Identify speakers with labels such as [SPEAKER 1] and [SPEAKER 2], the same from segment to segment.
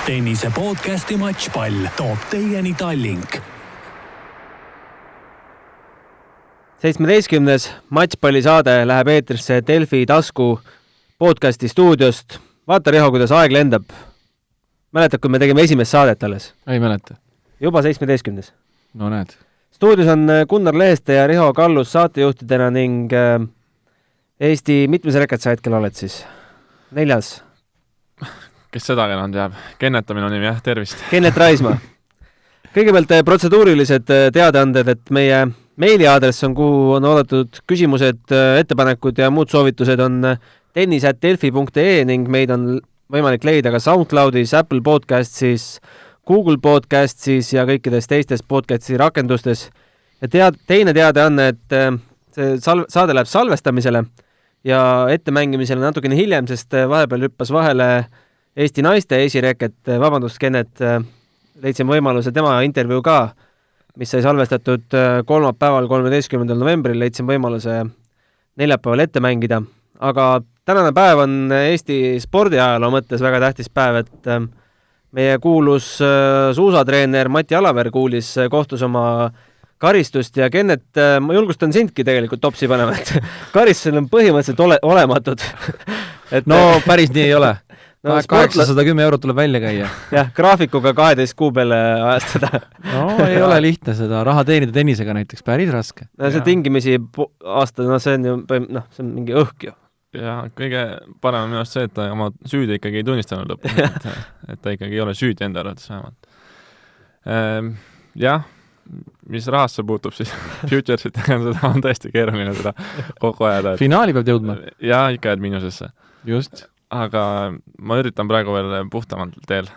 [SPEAKER 1] Tennise podcasti Matšpall toob teieni Tallink.
[SPEAKER 2] 17. Matšpalli saade läheb eetrisse Delfi tasku podcasti stuudiost. Vaata, Riho, kuidas aeg lendab. Mäletad, kui me tegime esimest saadet alles?
[SPEAKER 3] Ei mäleta.
[SPEAKER 2] Juba 17.
[SPEAKER 3] No näed.
[SPEAKER 2] Stuudios on Gunnar Leheste ja Riho Kallus saatejuhtidena ning Eesti mitmes rekord sa hetkel oled siis? 4.
[SPEAKER 4] Kes seda enam teab? Kennet on minu nimi, jah, tervist.
[SPEAKER 2] Kennet Raismaa. Kõigepealt protseduurilised teadaanded, et meie meiliaadress on, kuhu on oodatud küsimused, ettepanekud ja muud soovitused on tennis@delfi.ee ning meid on võimalik leida ka SoundCloudis, Apple Podcastis, Google Podcastis ja kõikides teistes podcasti rakendustes. Ja teine teadaanne, et see saade läheb salvestamisele ja ettemängimisele natukene hiljem, sest vahepeal hüppas vahele Eesti naiste esireket, vabandust, Kennet, leidsin võimaluse tema intervjuu ka, mis sai salvestatud kolmapäeval 13. novembril, leidsin võimaluse neljapäeval ette mängida. Aga tänane päev on Eesti spordiajaloo mõttes väga tähtis päev, et meie kuulus suusatreener Mati Alaver kohtus oma karistust ja Kennet, ma julgustan sindki tegelikult topsi panema, et karistusel on põhimõtteliselt olematud.
[SPEAKER 3] No päris nii ei ole. No, 810 eurot tuleb välja käia.
[SPEAKER 2] Jah, graafikuga 12 kuu peale ajastada.
[SPEAKER 3] No ei ole lihtne seda raha teenida tennisega näiteks, päris raske.
[SPEAKER 2] No see tingimisi aasta, see on ju, see on mingi õhk ju.
[SPEAKER 4] Ja kõige parem on minu arust see, et ta oma süüdi ikkagi ei tunnistanud lõppu, et ta ikkagi ei ole süüdi enda arvates vähemalt. Jah, mis rahasse puutub, siis futuresitega seda on tõesti keeruline seda kogu ajada.
[SPEAKER 3] Finaali peab jõudma.
[SPEAKER 4] Ja ikka jääd miinusesse.
[SPEAKER 3] Just.
[SPEAKER 4] Aga ma üritan praegu veel puhtamalt teel.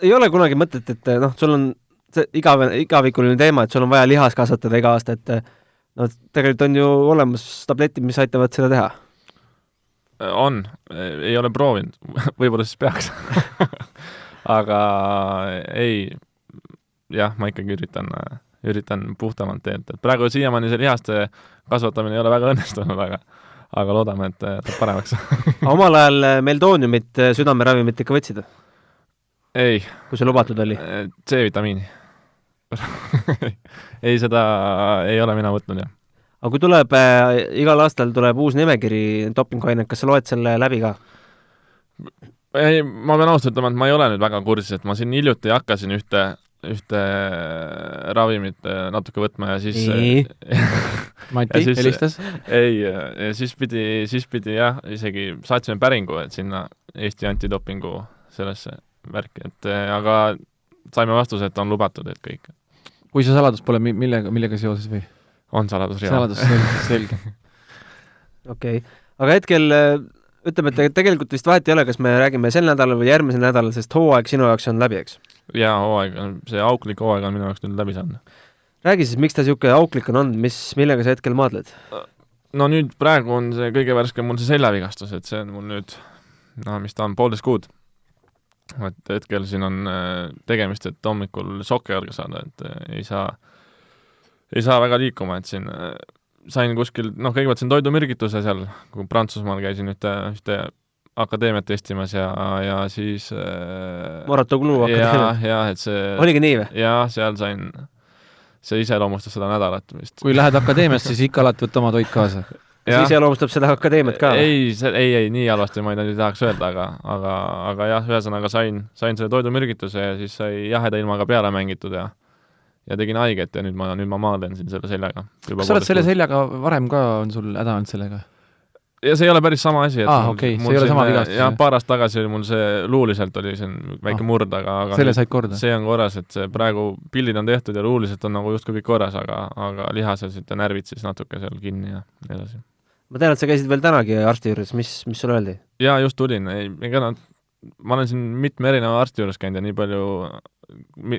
[SPEAKER 2] Ei ole kunagi mõtet, et sul on see igavikuline teema, et sul on vaja lihas kasvatada iga aasta, et tegelikult on ju olemas tabletid, mis aitavad seda teha.
[SPEAKER 4] On. Ei ole proovinud. Võib-olla siis peaks. Aga ei, jah, ma ikkagi üritan puhtamalt teelt. Praegu siiamaani see lihaste kasvatamine ei ole väga õnnestunud, aga loodame, et ta paremaks.
[SPEAKER 2] Omal ajal meldooniumit, südameravimit ikka võtsid?
[SPEAKER 4] Ei.
[SPEAKER 2] Kui see lubatud oli?
[SPEAKER 4] C-vitamiini. Ei, seda ei ole mina võtnud, jah.
[SPEAKER 2] Aga kui tuleb, igal aastal tuleb uus nimekiri dopinguained, kas sa loed selle läbi ka?
[SPEAKER 4] Ei, ma pean ausalt ütlema, et ma ei ole nüüd väga kursis, et ma siin hiljuti hakkasin ühte ravimit natuke võtma ja siis...
[SPEAKER 3] Mati helistas?
[SPEAKER 4] Ei, ja siis pidi jah, isegi saatsime päringu, et sinna Eesti antidopingu sellesse värki, aga saime vastuse, et on lubatud, et kõik.
[SPEAKER 3] Kui see saladus pole, millega seoses või?
[SPEAKER 4] On saladus, jah.
[SPEAKER 3] Saladus, selge.
[SPEAKER 2] Okei. Aga hetkel ütleme, et tegelikult vist vahet ei ole, kas me räägime sel nädalal või järgmisel nädalal, sest hooaeg sinu jaoks on läbi, eks?
[SPEAKER 4] Jaa, see auklik hooaeg on minu jaoks nüüd läbi saanud.
[SPEAKER 2] Räägi siis, miks ta siuke auklik on olnud, millega sa hetkel maadled?
[SPEAKER 4] No nüüd praegu on see kõige värske mul see seljavigastus, et see on mul nüüd, mis ta on, 1,5 kuud. Et hetkel siin on tegemist, et hommikul sokke jalga saada, et ei saa väga liikuma, et siin sain kuskil, kõigepealt siin toidumürgituse seal, kui Prantsusmaal käisin ühte akadeemiat testimas ja siis...
[SPEAKER 2] Moratoglu akadeemiat?
[SPEAKER 4] Ja, et see...
[SPEAKER 2] Oligi nii või?
[SPEAKER 4] Ja, seal sain... See iseloomustab seda nädalat vist.
[SPEAKER 3] Kui lähed akadeemiast, siis ikka alati võtta oma toit kaasa.
[SPEAKER 2] See iseloomustab seda akadeemiat ka?
[SPEAKER 4] Ei, nii halvasti ma ei tahaks öelda, aga jah, ühesõnaga sain selle toidumürgituse ja siis sai jaheda ilmaga peale mängitud ja tegin haiget ja nüüd ma maadlen siin selle seljaga.
[SPEAKER 3] Kas sa oled selle seljaga varem ka on sul häda olnud sellega?
[SPEAKER 4] Ja see ei ole päris sama asi.
[SPEAKER 3] Okei, see ei ole sama vigastus.
[SPEAKER 4] Ja paar aastat tagasi oli mul see luuliselt oli see väike murd, aga
[SPEAKER 3] selle said korda?
[SPEAKER 4] See on korras, et see praegu pildid on tehtud ja luuliselt on nagu justkui kõik korras, aga lihased ja närvid siis natuke seal kinni ja edasi.
[SPEAKER 2] Ma tean, et sa käisid veel tänagi arsti juures, mis sul öeldi?
[SPEAKER 4] Jaa, just tulin. Ma olen siin mitme erineva arsti juures käinud ja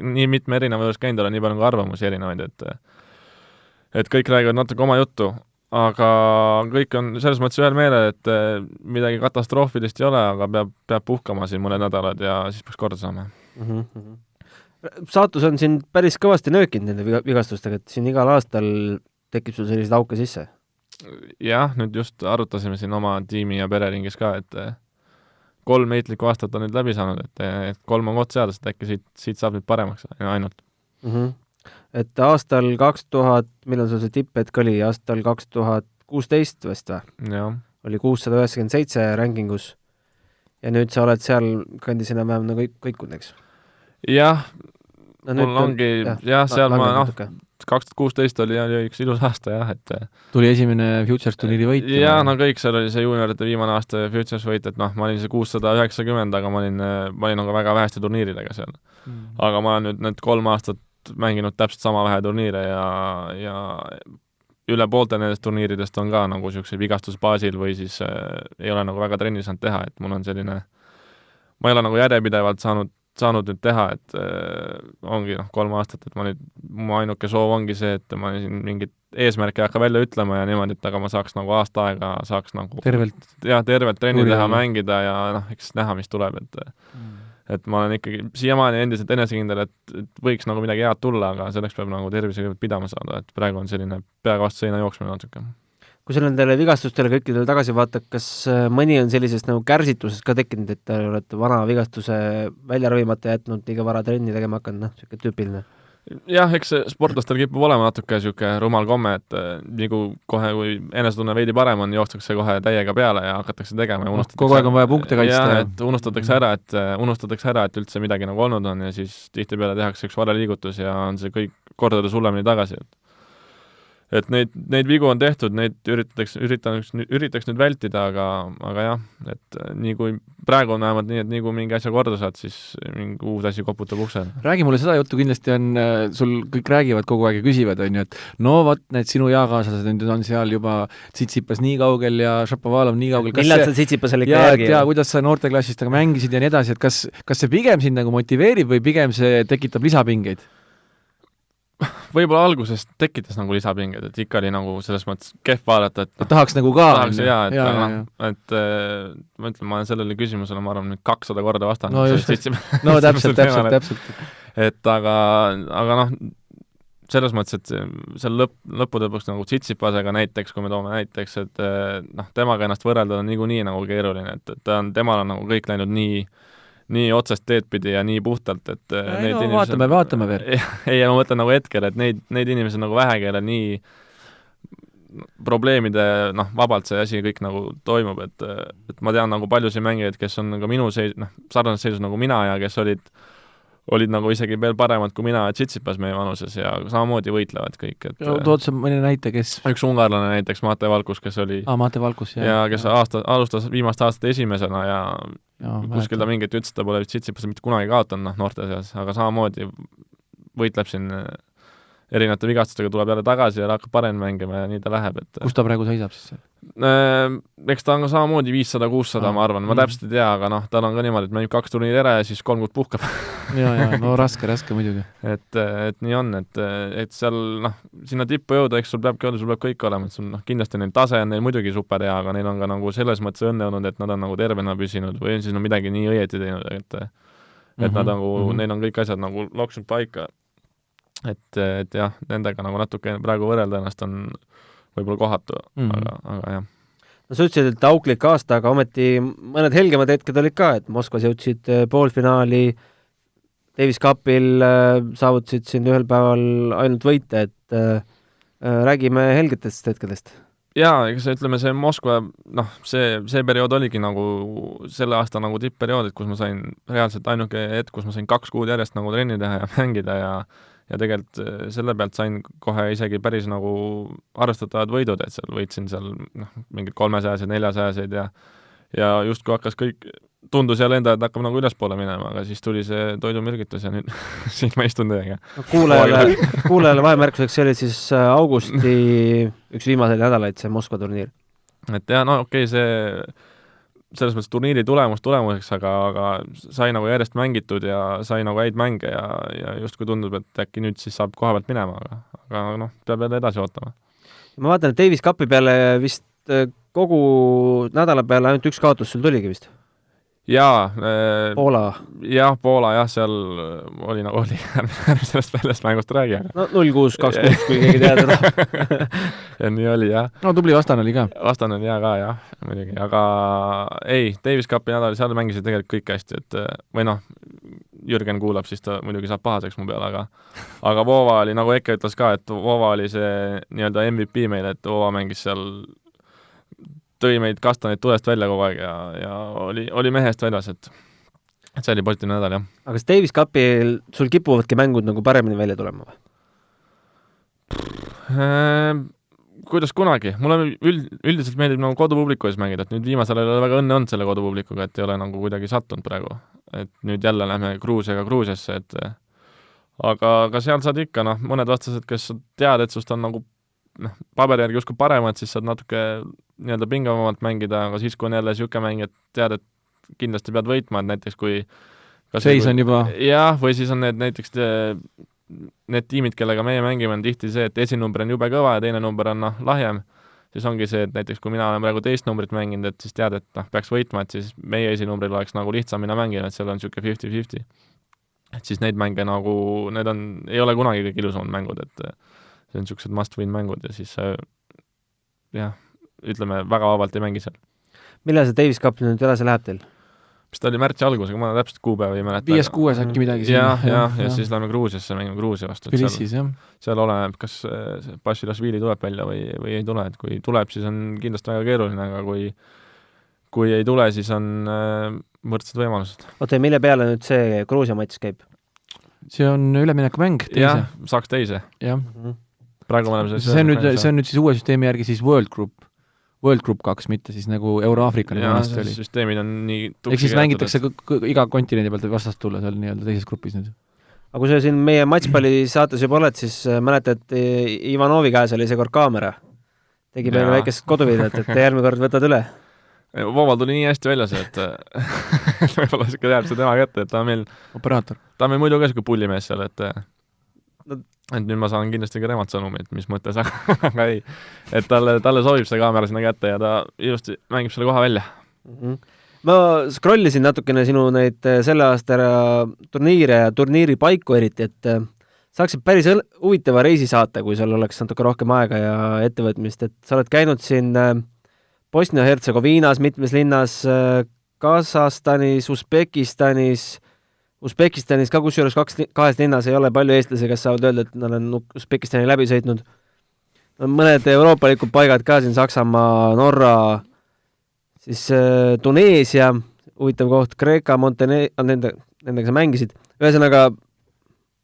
[SPEAKER 4] nii mitme erineva juures käinud olen nii palju arvamusi erinevaid, et kõik räägivad natuke oma juttu. Aga kõik on selles mõttes ühel meelel, et midagi katastroofilist ei ole, aga peab puhkama siin mõned nädalad ja siis peaks korda saama.
[SPEAKER 2] Saatus on siin päris kõvasti nöökinud nende vigastustega, et siin igal aastal tekib sul sellised auke sisse?
[SPEAKER 4] Jah, nüüd just arutasime siin oma tiimi ja pereringis ka, et 3 heitlikku aastat on nüüd läbi saanud, et 3 on koht seadus, et äkki siit saab nüüd paremaks ainult.
[SPEAKER 2] Et aastal 2000, millal sul see tipphetk oli, aastal 2016 vist või?
[SPEAKER 4] Jah.
[SPEAKER 2] Oli 697 rankingus ja nüüd sa oled seal kandis enam-vähem nagu kõikunud, eks?
[SPEAKER 4] Jah, mul ongi, seal ma 2016 oli üks ilus aasta, jah, et
[SPEAKER 3] tuli esimene Futures turniiri võit.
[SPEAKER 4] Jah, no kõik, seal oli see juuniorite viimane aasta Futures võit, et noh, ma olin see 690, aga ma olin nagu väga väheste turniiridega seal. Aga ma olen nüüd need 3 aastat mänginud täpselt sama vähe turniire ja üle poolte nendest turniiridest on ka nagu niisuguse vigastusbaasil või siis ei ole nagu väga trenni saanud teha, et mul on selline, ma ei ole nagu järjepidevalt saanud nüüd teha, et ongi 3 aastat, et mu ainuke soov ongi see, et ma siin mingit eesmärke ei hakka välja ütlema ja niimoodi, et aga ma saaks nagu aasta aega saaks nagu tervelt trenni teha, mängida ja eks näha, mis tuleb, et ma olen ikkagi siiamaani endiselt enesekindel, et võiks nagu midagi head tulla, aga selleks peab nagu tervisega pidama saada, et praegu on selline peaga vastu seina jooksmine natuke.
[SPEAKER 2] Kui sa nendele vigastustele kõikidele tagasi vaatad, kas mõni on sellisest nagu kärsitusest ka tekkinud, et oled vana vigastuse välja ravimata jätnud, liiga vara trenni tegema hakanud, selline tüüpiline?
[SPEAKER 4] Jah, eks sportlastel kipub olema natuke niisugune rumal komme, et nagu kohe, kui enesetunne veidi parem on, joostakse kohe täiega peale ja hakatakse tegema ja
[SPEAKER 3] kogu aeg on vaja punkte kaitsta.
[SPEAKER 4] Ja, et unustatakse ära, et üldse midagi nagu olnud on ja siis tihtipeale tehakse üks valeliigutus ja on see kõik kordades hullemini tagasi, et neid vigu on tehtud, neid üritaks nüüd vältida, aga jah, et nii kui praegu on vähemalt nii, et nii kui mingi asja korda saad, siis mingi uus asi koputab uksel.
[SPEAKER 3] Räägi mulle seda juttu, kindlasti on, sul kõik räägivad kogu aeg ja küsivad, on ju, et no vot, need sinu jaakaaslased nüüd on seal juba Tsitsipas nii kaugel ja Šapovalov nii kaugel.
[SPEAKER 2] Millal sa Tsitsipasel ikka järgi?
[SPEAKER 3] Ja kuidas sa noorteklassist mängisid ja nii edasi, et kas see pigem sind nagu motiveerib või pigem see tekitab lisapingeid?
[SPEAKER 4] Võib-olla alguses tekitas nagu lisapingeid, et ikka oli nagu selles mõttes kehv vaadata, et
[SPEAKER 3] tahaks nagu ka.
[SPEAKER 4] Tahaks, et ma ütlen, ma olen sellele küsimusele, ma arvan, 200 korda vastanud.
[SPEAKER 3] No täpselt.
[SPEAKER 4] Et aga selles mõttes, et seal lõppude lõpuks nagu Tsitsipasega näiteks, kui me toome näiteks, et temaga ennast võrrelda on niikuinii nagu keeruline, et temal on nagu kõik läinud nii otsest teed pidi ja nii puhtalt, et
[SPEAKER 3] vaatame veel.
[SPEAKER 4] Ei, ma mõtlen nagu hetkel, et neid inimesi nagu vähe, kelle nii probleemide, vabalt see asi kõik nagu toimub, et ma tean nagu paljusid mängijaid, kes on nagu minu sarnases seisus nagu mina ja kes olid nagu isegi veel paremad kui mina Tsitsipas meie vanuses ja samamoodi võitlevad kõik.
[SPEAKER 3] Tood sa mõne näite, kes?
[SPEAKER 4] Üks ungarlane näiteks, Mate Valkus, kes oli
[SPEAKER 3] Mate Valkus,
[SPEAKER 4] ja kes alustas viimast aastat esimesena ja kuskil ta mingit ütles, ta pole Tsitsipas mitte kunagi kaotanud noorte seas, aga samamoodi võitleb siin erinevate vigastustega, tuleb jälle tagasi ja hakkab parem mängima ja nii ta läheb.
[SPEAKER 3] Kus ta praegu seisab siis?
[SPEAKER 4] Eks ta on ka samamoodi 500-600, ma arvan, ma täpselt ei tea, aga tal on ka niimoodi, et mängib 2 turniiri ära ja siis 3 kuud puhkab.
[SPEAKER 3] No raske muidugi.
[SPEAKER 4] Et nii on, et seal sinna tippu jõuda, eks sul peab kõik olema, et sul kindlasti neil tase on neil muidugi super hea, aga neil on ka nagu selles mõttes õnne olnud, et nad on nagu tervena püsinud või siis on midagi nii õieti teinud, et nad nagu, neil on kõik asjad nagu loksunud paika. Et jah, nendega nagu natuke praegu võrrelda ennast on võib-olla kohatu, aga jah.
[SPEAKER 2] No sa ütlesid, et auklik aasta, aga ometi mõned helgemad hetked olid ka, et Moskvas jõudsid poolfinaali, Davis Cupil saavutasid siin ühel päeval ainult võite, et räägime helgetest hetkedest.
[SPEAKER 4] Jaa, eks ütleme see Moskva, see periood oligi nagu selle aasta nagu tippperiood, et kus ma sain reaalselt ainuke hetk, kus ma sain 2 kuud järjest nagu trenni teha ja mängida ja tegelikult selle pealt sain kohe isegi päris nagu arvestatavad võidud, et seal võitsin mingid 300-sed, 400-sed ja justkui hakkas kõik, tundus jälle enda, et hakkab nagu ülespoole minema, aga siis tuli see toidumürgitus ja nüüd siin ma istun teiega.
[SPEAKER 2] Kuulajale vahemärkuseks, see oli siis augusti üks viimaseid nädalaid, see Moskva turniir.
[SPEAKER 4] Et jah, okei, selles mõttes turniiri tulemuseks, aga sai nagu järjest mängitud ja sai nagu häid mänge ja justkui tundub, et äkki nüüd siis saab koha pealt minema, aga peab jälle edasi ootama.
[SPEAKER 2] Ma vaatan, et Davis Cupi peale vist kogu nädala peale ainult üks kaotus sul tuligi vist?
[SPEAKER 4] jaa,
[SPEAKER 2] Poola.
[SPEAKER 4] jah, Poola jah, seal oli nagu oli, ärme sellest väljast mängust räägi, aga
[SPEAKER 2] No 0-6-2-6, kui keegi teada tahab.
[SPEAKER 4] ja nii oli jah.
[SPEAKER 3] no tubli vastane oli ka.
[SPEAKER 4] Vastane oli hea ka jah, muidugi, aga ei, Davis Cupi nädal, seal mängisid tegelikult kõik hästi, et või noh, Jürgen kuulab, siis ta muidugi saab pahaseks mu peale, aga Vova oli, nagu Eke ütles ka, et Vova oli see nii-öelda MVP meile, et Vova mängis seal, tõi meid kastaneid tulest välja kogu aeg ja oli mehest väljas, et see oli positiivne nädal, jah.
[SPEAKER 2] aga kas Davis Cupil sul kipuvadki mängud nagu paremini välja tulema või?
[SPEAKER 4] Kuidas kunagi? Mulle üldiselt meeldib nagu kodupubliku ees mängida, et nüüd viimasel ajal ei ole väga õnne olnud selle kodupublikuga, et ei ole nagu kuidagi sattunud praegu. Et nüüd jälle lähme Gruusiasse, et aga seal saad ikka, noh, mõned vastased, kes tead, et sust on nagu paberi järgi justkui paremad, siis saad natuke nii-öelda pingavamalt mängida, aga siis, kui on jälle siuke mäng, et tead, et kindlasti pead võitma, et näiteks kui
[SPEAKER 3] seis on juba...
[SPEAKER 4] jah, või siis on need näiteks need tiimid, kellega meie mängime, on tihti see, et esinumber on jube kõva ja teine number on lahjem, siis ongi see, et näiteks kui mina olen praegu teist numbrit mänginud, et siis tead, et peaks võitma, et siis meie esinumbril oleks nagu lihtsam mina mängida, et seal on siuke 50-50. Et siis neid mänge nagu, need ei ole kunagi kõik ilusamad mängud, et see on siuksed must-win mängud ja siis jah, ütleme, väga vabalt ei mängi seal.
[SPEAKER 2] Millal see Davis Cup nüüd edasi läheb teil?
[SPEAKER 4] Mis ta oli märtsi algusega, ma täpselt kuupäeva ei mäleta.
[SPEAKER 3] 5-6 äkki midagi siin.
[SPEAKER 4] Ja siis läheme Gruusiasse, mängime Gruusia vastu.
[SPEAKER 3] Tbilisis, jah.
[SPEAKER 4] Seal oleneb, kas Basilashvili tuleb välja või ei tule, et kui tuleb, siis on kindlasti väga keeruline, aga kui ei tule, siis on võrdsed võimalused.
[SPEAKER 2] Oota, ja mille peale nüüd see Gruusia matš käib?
[SPEAKER 3] See on üleminekumäng teise.
[SPEAKER 4] Jah, saaks teise.
[SPEAKER 3] Jah.
[SPEAKER 4] Praegu me oleme
[SPEAKER 3] see on nüüd siis uue süsteemi järgi siis World Group 2, mitte siis nagu Euro-Aafrika oli.
[SPEAKER 4] Süsteemid on nii tuksi
[SPEAKER 3] ehk siis mängitakse iga kontinendi pealt vastast tulla seal nii-öelda teises grupis nüüd.
[SPEAKER 2] Aga kui sa siin meie matšpalli saates juba oled, siis mäletad, Ivanovi käes oli seekord kaamera. Tegi meile väikest koduvideot, et järgmine kord võtad üle.
[SPEAKER 4] Voval tuli nii hästi välja see, et võib-olla siuke jääb see tema kätte, et ta on meil
[SPEAKER 3] operaator.
[SPEAKER 4] Ta on meil muidu ka siuke pullimees seal, et nüüd ma saan kindlasti ka temalt sõnumi, et mis mõttes, aga ei. Et talle sobib see kaamera sinna kätte ja ta ilusti mängib selle koha välja.
[SPEAKER 2] Ma scrollisin natukene sinu neid selle aasta turniire ja turniiri paiku eriti, et saaksid päris huvitava reisi saata, kui seal oleks natuke rohkem aega ja ettevõtmist, et sa oled käinud siin Bosnia-Hertsegoviinas, mitmes linnas, Kasahstanis, Usbekistanis ka kusjuures kahes linnas ei ole palju eestlasi, kes saavad öelda, et nad on Usbekistani läbi sõitnud. Mõned euroopalikud paigad ka siin, Saksamaa, Norra, siis Tuneesia, huvitav koht, Kreeka, nendega sa mängisid. Ühesõnaga,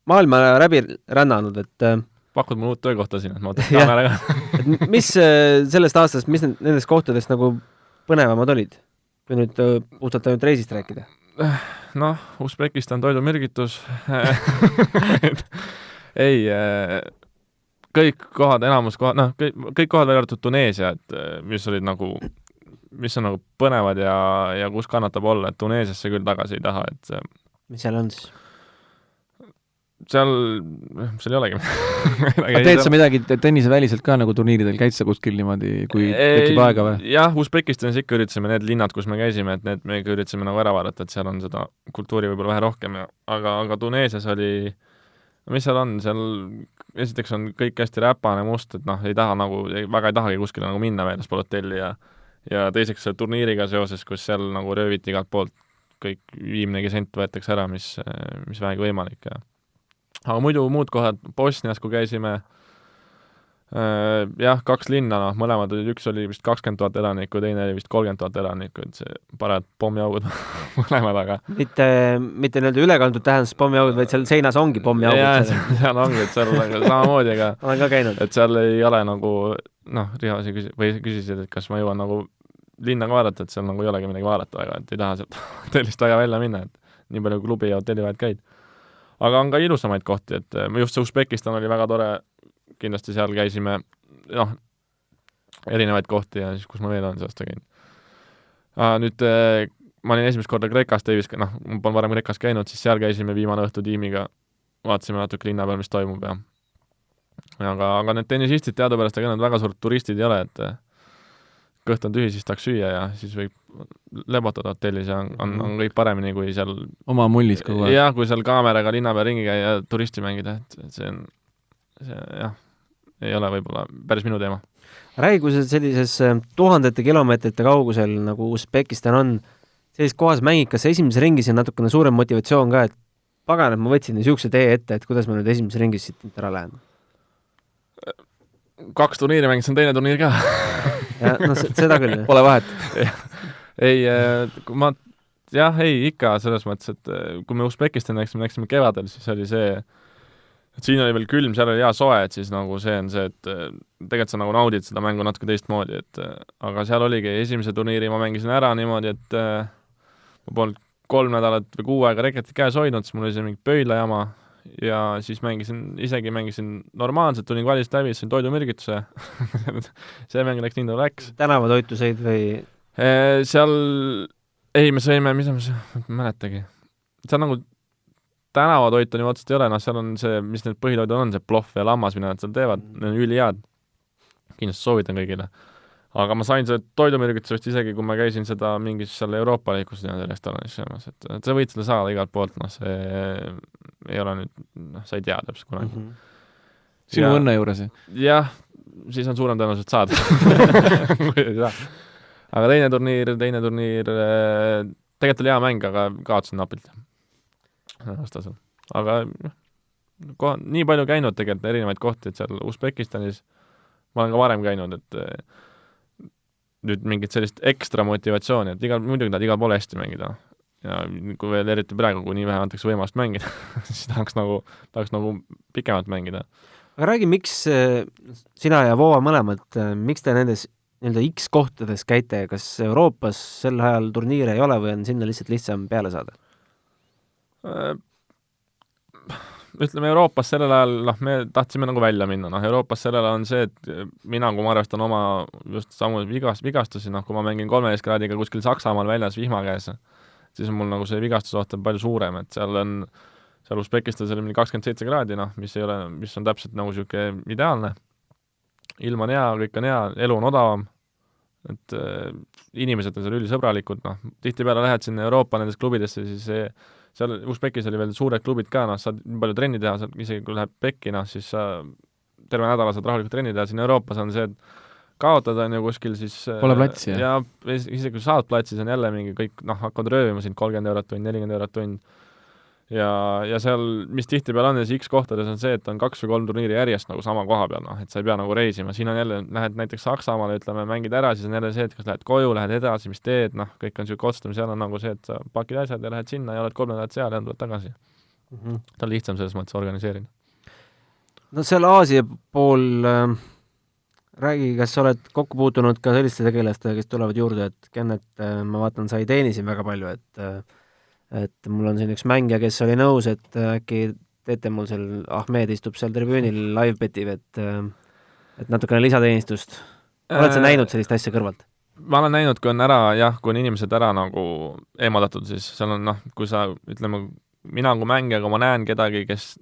[SPEAKER 2] maailma läbi rännanud, et
[SPEAKER 4] pakud mul uut töökohta siin, et ma võtan kaameraga.
[SPEAKER 2] Mis sellest aastast, mis nendest kohtadest nagu põnevamad olid, kui nüüd puhtalt ainult reisist rääkida?
[SPEAKER 4] Noh, Usbekistan toidumürgitus. ei, kõik kohad, enamus kohad, noh, kõik kohad välja arvatud Tuneesia, et mis olid nagu, mis on nagu põnevad ja kus kannatab olla, et Tuneesiasse küll tagasi ei taha, et
[SPEAKER 2] mis seal on siis?
[SPEAKER 4] Seal ei olegi.
[SPEAKER 3] Teed sa midagi tennise väliselt ka nagu turniiridel, käid sa kuskil niimoodi, kui tekib aega või?
[SPEAKER 4] Jah, Usbekistanis ikka üritasime need linnad, kus me käisime, et need me ikka üritasime nagu ära vaadata, et seal on seda kultuuri võib-olla vähe rohkem, aga Tuneesias oli, mis seal on, seal esiteks on kõik hästi räpane must, et noh, väga ei tahagi kuskile nagu minna väljaspool hotelli ja teiseks turniiriga seoses, kus seal nagu rööviti igalt poolt kõik viimnegi sent võetakse ära, mis vähegi võimalik ja aga muidu muud kohad, Bosnias, kui käisime, jah, 2 linna, noh, mõlemad olid, üks oli vist 20 000 elanikku, teine oli vist 30 000 elanikku, et see parajad pommiaugud mõlemad, aga
[SPEAKER 2] mitte nii-öelda ülekantud tähendus pommiaugud, vaid seal seinas ongi pommiaugud.
[SPEAKER 4] Jaa, seal ongi, et seal samamoodi, aga
[SPEAKER 2] olen ka käinud.
[SPEAKER 4] Et seal ei ole nagu, noh, Rihasi küsisid, et kas ma jõuan nagu linna vaadata, et seal nagu ei olegi midagi vaadata väga, et ei taha sealt hotellist väga välja minna, et nii palju klubi ja hotelli vahet käid. Aga on ka ilusamaid kohti, et just see Usbekistan oli väga tore, kindlasti seal käisime, noh, erinevaid kohti ja siis, kus ma veel olen sellest käinud. Nüüd ma olin esimest korda Kreekas, noh, ma polnud varem Kreekas käinud, siis seal käisime viimane õhtu tiimiga, vaatasime natuke linna peal, mis toimub ja aga need tennisistid teadupärast, ega nad väga suurt turistid ei ole, et kõht on tühi, siis tahaks süüa ja siis võib lebotada hotellis ja on kõik paremini, kui seal
[SPEAKER 3] oma mullis kogu aeg.
[SPEAKER 4] jah, kui seal kaameraga linna peal ringi käia ja turisti mängida, et see jah, ei ole võib-olla päris minu teema.
[SPEAKER 2] Räägi, kui sa sellises tuhandete kilomeetrite kaugusel, nagu Usbekistan on, sellises kohas mängid, kas esimeses ringis on natukene suurem motivatsioon ka, et pagan, et ma võtsin niisuguse tee ette, et kuidas ma nüüd esimeses ringis siit ära lähen?
[SPEAKER 4] 2 turniiri mängisin, teine turniir ka.
[SPEAKER 2] Ja, no seda küll.
[SPEAKER 3] Pole vahet.
[SPEAKER 4] ei, ikka selles mõttes, et kui me Usbekistani läksime kevadel, siis oli see, et siin oli veel külm, seal oli hea soe, et siis nagu see on see, et tegelikult sa nagu naudid seda mängu natuke teistmoodi, et aga seal oligi esimese turniiri ma mängisin ära niimoodi, et ma polnud 3 nädalat või 6 aega reketit käes hoidnud, siis mul oli see mingi pöidlajama ja siis mängisin normaalselt, tulin kvalist läbi, sain toidumürgituse. see mäng läks nii, nagu läks.
[SPEAKER 2] Tänavatoituseid või?
[SPEAKER 4] Seal, ei, me sõime, mis ma mäletagi. Seal nagu tänavatoit on ju otsast ei ole, seal on see, mis need põhitoid on, see plohv ja lammas, mida nad seal teevad, need on ülihead. Kindlasti soovitan kõigile. Aga ma sain see toidumürgitusest isegi, kui ma käisin seda mingis seal Euroopa liikus restoranis söömas, et sa võid seda saada igalt poolt, see ei ole nüüd, sa ei tea täpselt kunagi.
[SPEAKER 3] Sinu õnne juures?
[SPEAKER 4] Jah, siis on suurem tõenäoliselt saada. Aga teine turniir, tegelikult oli hea mäng, aga kaotasin napilt. Aga nii palju käinud tegelikult erinevaid kohti, et seal Usbekistanis ma olen ka varem käinud, et nüüd mingit sellist ekstra motivatsiooni, et muidugi tahad igal pool hästi mängida. Ja kui veel eriti praegu, kui nii vähe antakse võimalust mängida, siis tahaks nagu pikemalt mängida.
[SPEAKER 2] Aga räägi, miks sina ja Voova mõlemad, miks te nendes nii-öelda X kohtades käite, kas Euroopas sel ajal turniire ei ole või on sinna lihtsam peale saada?
[SPEAKER 4] Ütleme Euroopas sellel ajal, me tahtsime nagu välja minna, Euroopas sellel ajal on see, et mina, kui ma arvestan oma just samu vigastusi, kui ma mängin 13 kraadiga kuskil Saksamaal väljas vihma käes, siis on mul nagu see vigastusoht on palju suurem, et seal Usbekistanis oli 27 kraadi, mis on täpselt nagu siuke ideaalne. Ilm on hea, kõik on hea, elu on odavam, et inimesed on seal ülisõbralikud, tihtipeale lähed sinna Euroopa nendes klubidesse, siis seal Usbekis oli veel suured klubid ka, saad nii palju trenni teha, isegi kui läheb pekki, siis sa terve nädala saad rahulikult trenni teha, siin Euroopas on see, et kaotada on ju kuskil siis
[SPEAKER 3] pole platsi,
[SPEAKER 4] ja isegi kui saad platsi, siis on jälle mingi kõik, hakkavad röövima siin 30 eurot tund, 40 eurot tund ja seal, mis tihtipeale on X kohtades on see, et on 2 või 3 turniiri järjest nagu sama koha peal, et sa ei pea nagu reisima, siin on jälle, lähed näiteks Saksamaale, ütleme, mängid ära, siis on jälle see, et kas lähed koju, lähed edasi, mis teed, kõik on siuke otsustamine, seal on nagu see, et sa pakid asjad ja lähed sinna ja oled 3 nädalat seal ja tuled tagasi. Ta on lihtsam selles mõttes organiseerida.
[SPEAKER 2] No seal Aasia pool räägi, kas sa oled kokku puutunud ka selliste tegelastega, kes tulevad juurde, et Kennet, ma vaatan, sa ei teeni siin väga palju, et mul on siin üks mängija, kes oli nõus, et äkki teete mul seal, Ahmed istub seal tribüünil live-betiv, et natukene lisateenistust. Oled sa näinud sellist asja kõrvalt?
[SPEAKER 4] Ma olen näinud, kui on ära, kui on inimesed ära nagu eemaldatud, siis seal on, kui sa, ütleme, mina kui mängija, kui ma näen kedagi, kes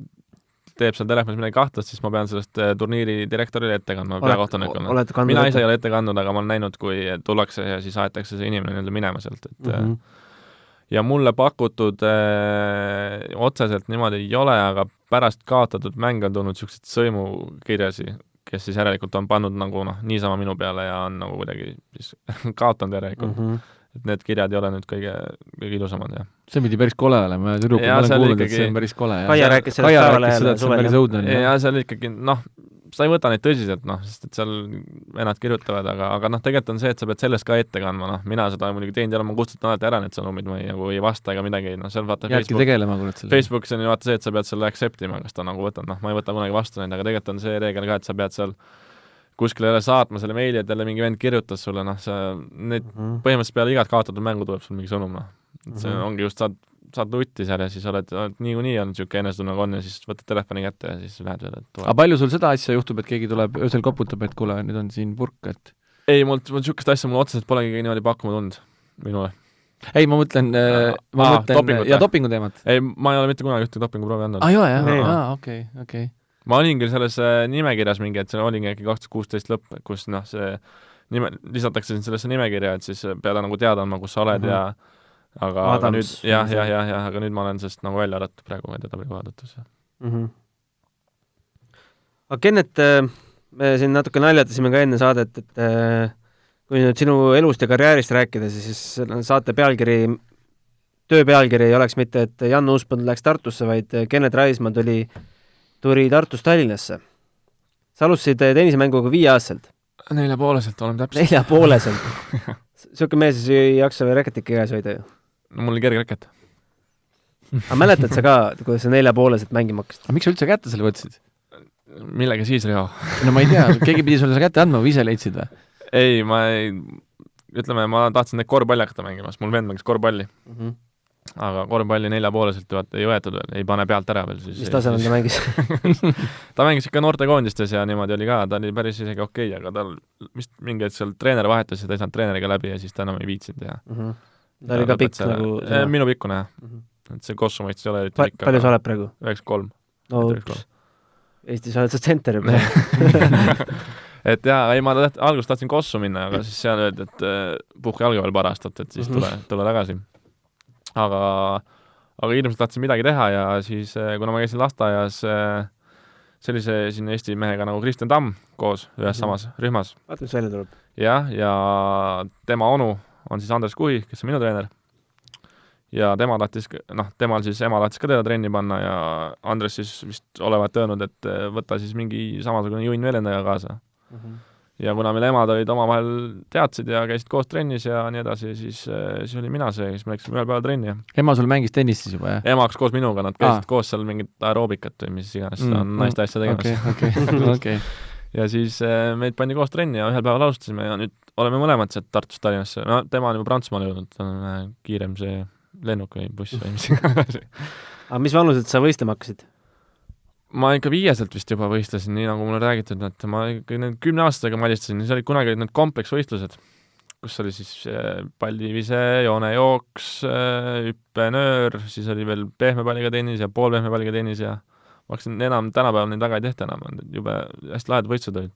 [SPEAKER 4] teeb seal telefonis midagi kahtlast, siis ma pean sellest turniiri direktorile ette kandma, peakohtunikuna. Mina ise ei ole ette kandnud, aga ma olen näinud, kui tullakse ja siis aetakse see inimene nii-öelda minema sealt, et ja mulle pakutud otseselt niimoodi ei ole, aga pärast kaotatud mäng on tulnud siukseid sõimukirjasi, kes siis järelikult on pannud nagu niisama minu peale ja on nagu kuidagi siis kaotanud järelikult. Et need kirjad ei ole nüüd kõige ilusamad, jah.
[SPEAKER 3] See pidi päris kole olema, ja tüdrukud ma olen kuulnud, et see on päris kole.
[SPEAKER 2] Kaia rääkis sellest päevalehele suvel.
[SPEAKER 4] Ja seal ikkagi, sa ei võta neid tõsiselt, sest et seal vennad kirjutavad, aga tegelikult on see, et sa pead sellest ka ette kandma, mina seda muidugi teinud ja ma kustutan alati ära need sõnumid, ma ei vasta ega midagi, seal vaata Facebookis on ju vaata see, et sa pead selle acceptima, kas ta nagu võtad, ma ei võta kunagi vastu neid, aga tegelikult on see reegel ka, et sa pead seal kuskile jälle saatma selle meili, et jälle mingi vend kirjutas sulle, need põhimõtteliselt peale igat kaotatud mängu tuleb sul mingi sõnum, et see ongi just, saad nutti seal ja siis oled niikuinii on niisugune enesetunne on ja siis võtad telefoni kätte ja siis lähed veel.
[SPEAKER 3] Aga palju sul seda asja juhtub, et keegi tuleb öösel koputab, et kuule, nüüd on siin purk, et
[SPEAKER 4] ei, mul niisugust asja mul otseselt polegi niimoodi pakkuma tulnud minule.
[SPEAKER 3] Ei, ma mõtlen ja dopinguteemat.
[SPEAKER 4] Ei, ma ei ole mitte kunagi ühte dopinguproovi andnud.
[SPEAKER 3] Ei ole, jah? Okei.
[SPEAKER 4] Ma olin küll selles nimekirjas mingi, et see olingi äkki 2016 lõpp, kus see lisatakse sind sellesse nimekirja, et siis pead nagu teada andma, kus sa oled ja aga nüüd, aga nüüd ma olen sellest nagu välja arvatud praegu edetabeli kohadatus.
[SPEAKER 2] Aga Kennet, me siin natuke naljatasime ka enne saadet, et kui nüüd sinu elust ja karjäärist rääkida, siis saate töö pealkiri ei oleks mitte, et Jan Uuspõld läks Tartusse, vaid Kennet Raismaa tuli Tartust Tallinnasse. Sa alustasid tennisemänguga 5-aastaselt.
[SPEAKER 4] 4,5-selt oleme täpselt.
[SPEAKER 2] 4,5-selt. Siuke mees ei jaksa või reketikki käes hoida ju.
[SPEAKER 4] No mul oli kerge reket.
[SPEAKER 2] Aga mäletad sa ka, kuidas sa 4,5-selt mängima hakkasid?
[SPEAKER 3] Aga miks sa üldse kätte selle võtsid?
[SPEAKER 4] Millega siis, Riho?
[SPEAKER 3] No ma ei tea, keegi pidi sulle kätte andma või ise leidsid või?
[SPEAKER 4] Ei, ma tahtsin neid korvpalli hakata mängima, sest mul vend mängis korvpalli. Aga korvpalli 4,5-selt ei võetud veel, ei pane pealt ära veel.
[SPEAKER 2] Mis tasemel ta mängis?
[SPEAKER 4] Ta mängis ikka noortekoondistes ja niimoodi oli ka, ta oli päris isegi okei, aga tal vist mingi hetk seal treener vahetas ja ta ei saanud treeneriga läbi ja siis ta enam ei viitsinud teha.
[SPEAKER 2] Ta oli ka pikk nagu...
[SPEAKER 4] Minu pikkune, jah. Et see Kossumaist ei ole
[SPEAKER 2] palju sa oled praegu?
[SPEAKER 4] 9,3.
[SPEAKER 2] No, Eestis oled sa tsenter juba.
[SPEAKER 4] Et jaa, ei, ma alguses tahtsin Kossu minna, aga siis seal öeldi, et puhke jalga veel paar aastat, et siis tule tagasi. Aga ilmselt tahtsin midagi teha ja siis, kuna ma käisin lasteaias sellise siin Eesti mehega nagu Kristjan Tamm koos ühes samas rühmas.
[SPEAKER 2] Vaata, mis välja tuleb.
[SPEAKER 4] Ja tema onu on siis Andres Kuhi, kes on minu treener. Ja temal siis ema tahtis ka teda trenni panna ja Andres siis vist olevat öelnud, et võtta siis mingi samasugune juin velendaja kaasa. Ja kuna meil emad olid omavahel teadsid ja käisid koos trennis ja nii edasi, siis oli mina see, kes me läksime ühel päeval trenni.
[SPEAKER 3] Ema sul mängis tennist siis juba, jah?
[SPEAKER 4] Ema hakkas koos minuga, nad käisid koos seal mingit aeroobikat või mis iganes, on naiste asja tegemas.
[SPEAKER 3] Okay.
[SPEAKER 4] Ja siis meid pandi koos trenni ja ühel päeval alustasime ja nüüd oleme mõlemad sealt Tartust Tallinnasse. No tema on juba Prantsusmaale jõudnud, ta on kiirem see lennuk või buss või mis iganes.
[SPEAKER 2] Aga mis vanuselt sa võistlema hakkasid?
[SPEAKER 4] Ma ikka 5-selt vist juba võistlesin, nii nagu mulle räägitud, et ma ikka 10 aastatega malistasin, siis olid kunagi need kompleksvõistlused, kus oli siis pallivise, joonejooks, hüppenöör, siis oli veel pehme palliga tennis ja poolpehme palliga tennis ja ma hakkasin enam, tänapäeval neid väga ei tehta enam, juba hästi lahedad võistlused olid.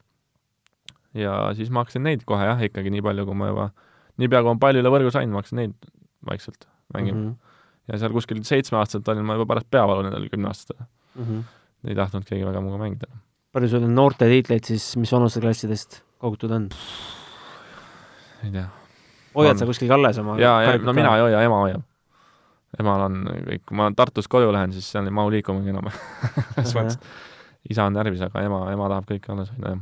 [SPEAKER 4] Ja siis ma hakkasin neid kohe jah, ikkagi nii palju, kui ma juba, nii pea kui ma palli üle võrgu sain, ma hakkasin neid vaikselt mängima. Ja seal kuskil 7-aastaselt olin ma juba pärast peavalu nendel 10-aastastele. Ei tahtnud keegi väga muga mängida.
[SPEAKER 2] Palju sul on noorte tiitleid siis, mis vanuste klassidest kogutud on?
[SPEAKER 4] Ei tea.
[SPEAKER 2] Hoiad sa kuskil kalles oma?
[SPEAKER 4] No mina ei hoia, ema hoiab. Emal on kõik, kui ma Tartus koju lähen, siis seal ei mahu liikumagi enam. Isa on närvis, aga ema tahab kõik alles hoida.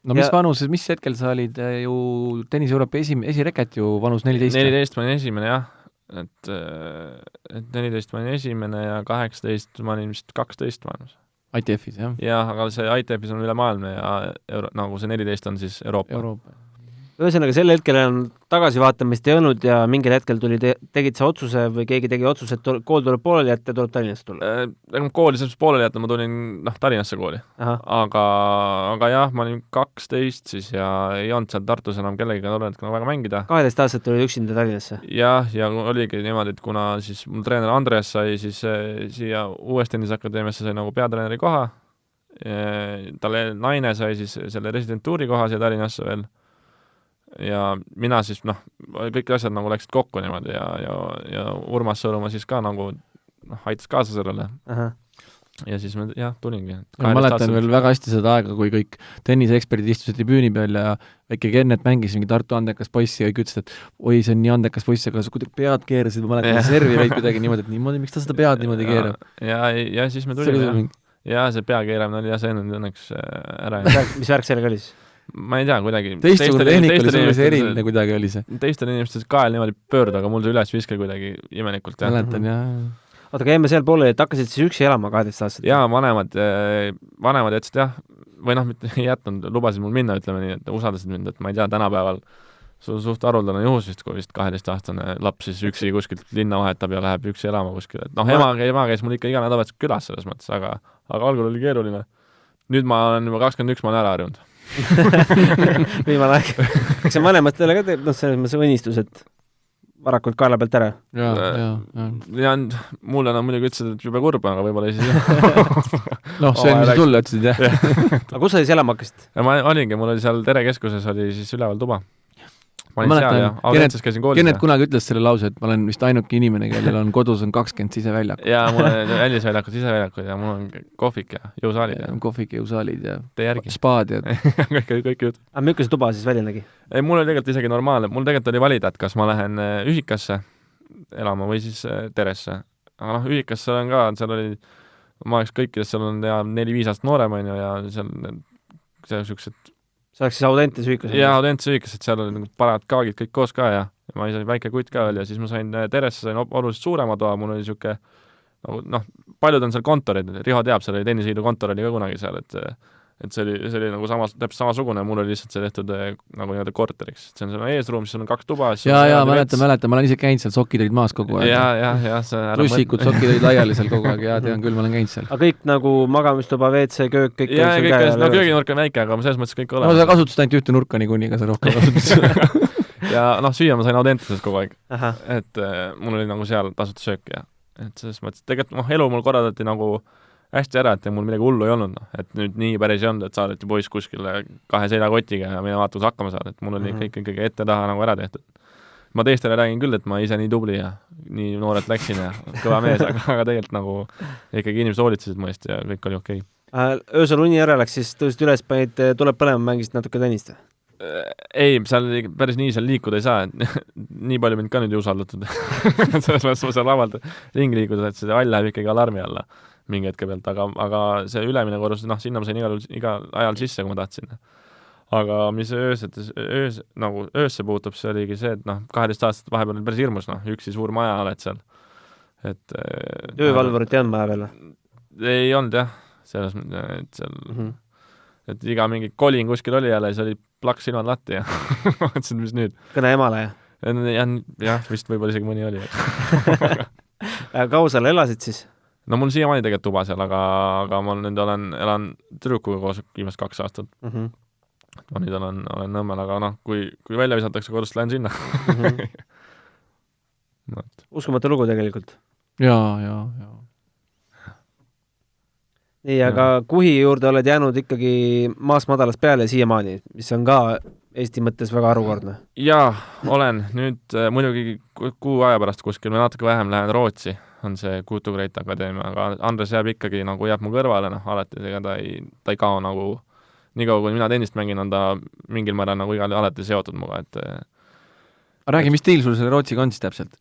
[SPEAKER 3] No mis vanuses, mis hetkel sa olid ju Tennis Euroopa esireket ju vanus 14?
[SPEAKER 4] 14 ma olin esimene, jah. Et 14 ma olin esimene ja 18 ma olin vist 12 maailmas.
[SPEAKER 3] ITF-is, jah?
[SPEAKER 4] Jah, aga see ITF-is on üle maailmne ja nagu see 14 on siis Euroopa.
[SPEAKER 2] Ühesõnaga, sel hetkel on tagasivaatamist ei olnud ja mingil hetkel tegid sa otsuse või keegi tegi otsuse, et kool tuleb pooleli jätta ja tuleb Tallinnasse tulla?
[SPEAKER 4] Kooli selles pooleli jätta, ma tulin Tallinnasse kooli. Aga jah, ma olin 12 siis ja ei olnud seal Tartus enam kellegiga väga mängida.
[SPEAKER 2] 12 aastat tulid üksinda Tallinnasse?
[SPEAKER 4] Ja oligi niimoodi, et kuna siis mul treener Andres sai siis siia uues tennisakadeemiasse sai nagu peatreeneri koha, talle naine sai siis selle residentuuri koha siia Tallinnasse veel ja mina siis, kõik asjad nagu läksid kokku niimoodi ja Urmas Sõõrumaa siis ka nagu aitas kaasa sellele. Ja siis me tulingi.
[SPEAKER 3] Ma mäletan veel väga hästi seda aega, kui kõik tenniseeksperdid istusid tribüüni peal ja väike Kennet mängis mingi Tartu andekas poissi ja kõik ütlesid, et oi, see on nii andekas poiss, aga sa kuidagi pead keerasid, ma mäletan servi veid kuidagi niimoodi, et niimoodi, miks ta seda pead niimoodi keerab?
[SPEAKER 4] Ja siis me tulime. Ja see pea keeramine oli see õnneks ära.
[SPEAKER 2] Mis värk sellega oli siis?
[SPEAKER 4] Ma ei tea, kuidagi.
[SPEAKER 3] Teistsugune tehnik oli sulle see eriline kuidagi oli see.
[SPEAKER 4] Teistel inimestel kael niimoodi pöörda, aga mul see üles viske kuidagi imelikult.
[SPEAKER 3] Mäletan, jah.
[SPEAKER 2] Oota, käime seal poole, et hakkasid siis üksi elama 12 aastat?
[SPEAKER 4] Jaa, vanemad jätsid jah, või mitte ei jätnud, lubasid mul minna, ütleme nii, et usaldasid mind, et ma ei tea, tänapäeval suht haruldane juhus vist, kui vist 12-aastane laps siis üksi kuskilt linna vahetab ja läheb üksi elama kuskil. Ema käis mul ikka iga nädalavahetus külas selles mõttes, aga algul oli keeruline. Nüüd ma olen juba 21, ma olen ära harjunud.
[SPEAKER 2] Viimane aeg. Eks see vanematele ka teeb, selles mõttes õnnistus, et varakult kaela pealt ära.
[SPEAKER 4] ja mulle nad muidugi ütlesid, et jube kurb, aga võib-olla siis
[SPEAKER 3] noh, see on mis sulle ütlesid, jah.
[SPEAKER 2] Aga kus sa siis elama hakkasid?
[SPEAKER 4] ma olingi, mul oli seal Tere keskuses oli siis üleval tuba. Ma olin seal ja Audentses käisin koolis.
[SPEAKER 3] Kennet kunagi ütles selle lause, et ma olen vist ainuke inimene, kellel on kodus on 20 siseväljakut.
[SPEAKER 4] ja mul on välisväljakud, siseväljakud ja mul on kohvik ja jõusaalid.
[SPEAKER 3] Kohvik ja jõusaalid ja
[SPEAKER 4] spaad
[SPEAKER 3] ja
[SPEAKER 4] kõik jutt.
[SPEAKER 2] Aga milline see tuba siis välja nägi?
[SPEAKER 4] Mul oli tegelikult isegi normaalne. Mul tegelikult oli valida, et kas ma lähen ühikasse elama või siis Teresse. Aga ühikasse on ka, seal oli, ma oleks kõikides, seal on 4-5 aastat noorem, on ju, ja seal siuksed
[SPEAKER 2] see oleks siis Audentes ühikas?
[SPEAKER 4] Jaa, Audentes ühikas, et seal oli nagu parad kaagid kõik koos ka ja ma ise väike kutt ka oli ja siis ma sain Teresse, sain oluliselt suurema toa, mul oli siuke noh, paljud on seal kontorid, Riho teab, seal oli tennisliidu kontor oli ka kunagi seal, et see oli nagu täpselt samasugune, mul oli lihtsalt see tehtud nagu nii-öelda korteriks. See on selle eesruum, siis on 2 tuba.
[SPEAKER 3] Jaa, mäletan, ma olen ise käinud seal, sokid olid maas kogu aeg.
[SPEAKER 4] Jaa,
[SPEAKER 3] Russikud, sokid olid laiali seal kogu aeg, tean küll, ma olen käinud seal.
[SPEAKER 2] Aga kõik nagu magamistuba, WC, köök, kõik
[SPEAKER 4] jaa, kõik, no kööginurk on väike, aga selles mõttes kõik olemas.
[SPEAKER 3] No sa kasutasid ainult ühte nurka niikuinii, ega sa rohkem kasutasid.
[SPEAKER 4] ja süüa ma sain Audenteses kogu aeg. Et mul oli nagu seal tasuta söök ja et selles mõttes, tegelikult elu mul korraldati nagu hästi ära, et mul midagi hullu ei olnud, et nüüd nii päris ei olnud, et saadeti poiss kuskile 2 seljakotiga ja mine vaata, kus hakkama saad, et mul oli ikkagi ette taha nagu ära tehtud. Ma teistele räägin küll, et ma ise nii tubli ja nii noorelt läksin ja kõva mees, aga tegelikult nagu ikkagi inimesed hoolitsesid mu eest ja kõik oli okei.
[SPEAKER 2] Öösel uni ära läks, siis tõusid üles, panid tuleb põlema, mängisid natuke tennist?
[SPEAKER 4] Ei, seal päris nii seal liikuda ei saa, nii palju mind ka nüüd ei usaldatud. Selles mõttes ma seal lavalt ringi liikuda, et see all läheb ikkagi alarmi alla mingi hetke pealt, aga see ülemine korrus, sinna ma sain igal ajal sisse, kui ma tahtsin. Aga mis öösse puutub, see oligi see, et 12 aastat vahepeal oli päris hirmus, üksi suur maja oled seal.
[SPEAKER 2] Töövalvurit ei olnud maja veel?
[SPEAKER 4] Ei olnud jah, selles mõttes, et seal et iga mingi kolin kuskil oli jälle, siis oli plaks silmad latti ja mõtlesin, mis nüüd.
[SPEAKER 2] Kõne emale?
[SPEAKER 4] Jah, vist võib-olla isegi mõni oli.
[SPEAKER 2] Kaua seal elasid siis?
[SPEAKER 4] No mul siiamaani tegelikult tuba seal, aga ma nüüd elan tüdrukuga koos viimast 2 aastat. Ma nüüd olen Nõmmel, aga kui välja visatakse kodust, lähen sinna.
[SPEAKER 2] Uskumatu lugu tegelikult.
[SPEAKER 3] Jaa.
[SPEAKER 2] Nii, aga Kuhi juurde oled jäänud ikkagi maast madalast peale siiamaani, mis on ka Eesti mõttes väga harukordne. Jaa,
[SPEAKER 4] olen. Nüüd muidugi kuu aja pärast kuskil, ma natuke vähem lähen Rootsi, on see Kutu Greit Akadeemia, aga Andres jääb ikkagi nagu jääb mu kõrvale, alati, ega ta ei kao nagu, nii kaua kui mina tennist mängin, on ta mingil määral nagu alati seotud muga, et
[SPEAKER 3] räägi, mis stiil sul selle Rootsiga on siis täpselt?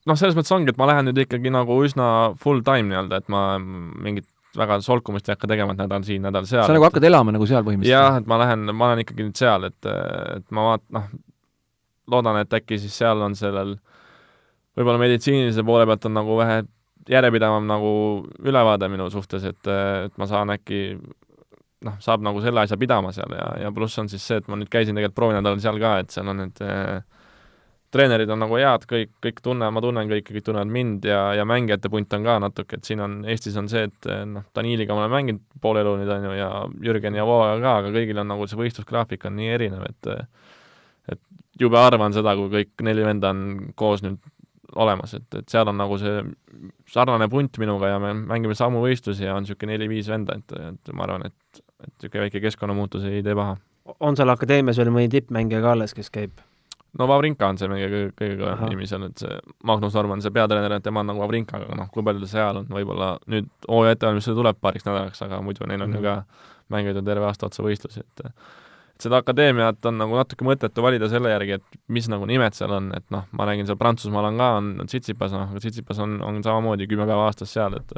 [SPEAKER 4] Selles mõttes ongi, et ma lähen nüüd ikkagi nagu üsna full time nii-öelda, et ma mingit väga solkumist ei hakka tegema, et nädal siin, nädal seal.
[SPEAKER 3] Sa nagu hakkad elama nagu seal põhimõtteliselt?
[SPEAKER 4] Jah, et ma olen ikkagi nüüd seal, et ma loodan, et äkki siis seal on sellel võib-olla meditsiinilise poole pealt on nagu vähe järjepidavam nagu ülevaade minu suhtes, et ma saan äkki saab nagu selle asja pidama seal ja pluss on siis see, et ma nüüd käisin tegelikult proovinädalal seal ka, et seal on need treenerid on nagu head, kõik ma tunnen kõik tunnevad mind ja mängijate punt on ka natuke, et siin on, Eestis on see, et Daniiliga ma olen mänginud pool elu nüüd on ju ja Jürgen ja Vooga ka, aga kõigil on nagu see võistlusgraafik on nii erinev, et jube arvan seda, kui kõik 4 venda on koos nüüd olemas, et seal on nagu see sarnane punt minuga ja me mängime samu võistlusi ja on niisugune 4-5 venda, et ma arvan, et niisugune väike keskkonnamuutus ei tee paha.
[SPEAKER 2] On seal akadeemias veel mõni tippmängija ka alles, kes käib?
[SPEAKER 4] No Vavrinka on see meie kõige kõvem nimi seal, et see Magnus Norman, see peatreener, et tema on nagu Vavrinka, aga kui palju ta seal on, võib-olla nüüd hooaja ettevalmistus tuleb paariks nädalaks, aga muidu neil on ju ka mänginud terve aasta otsa võistlusi, et seda akadeemiat on nagu natuke mõttetu valida selle järgi, et mis nagu nimed seal on, et ma räägin seal Prantsusmaal on ka, on Tsitsipas, aga Tsitsipas on samamoodi 10 päeva aastas seal, et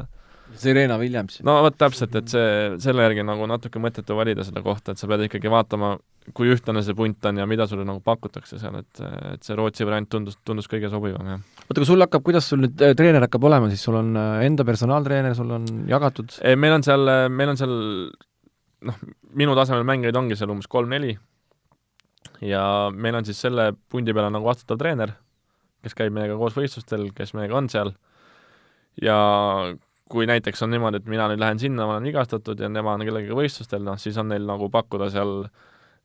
[SPEAKER 3] Serena Williams.
[SPEAKER 4] No võt täpselt, et selle järgi nagu natuke mõttetu valida selle kohta, et sa pead ikkagi vaatama, kui ühtlane see punt on ja mida sulle nagu pakutakse seal, et see Rootsi variant tundus kõige sobivam, jah.
[SPEAKER 3] Oota, kui sul kuidas sul nüüd treener hakkab olema, siis sul on enda personaaltreener, sul on jagatud?
[SPEAKER 4] Meil on seal minu tasemel mängijaid ongi seal umbes 3-4 ja meil on siis selle pundi peale nagu vastutav treener, kes käib meiega koos võistlustel, kes meiega on seal ja kui näiteks on niimoodi, et mina nüüd lähen sinna, ma olen vigastatud ja nema on kellegagi võistlustel, siis on neil nagu pakkuda seal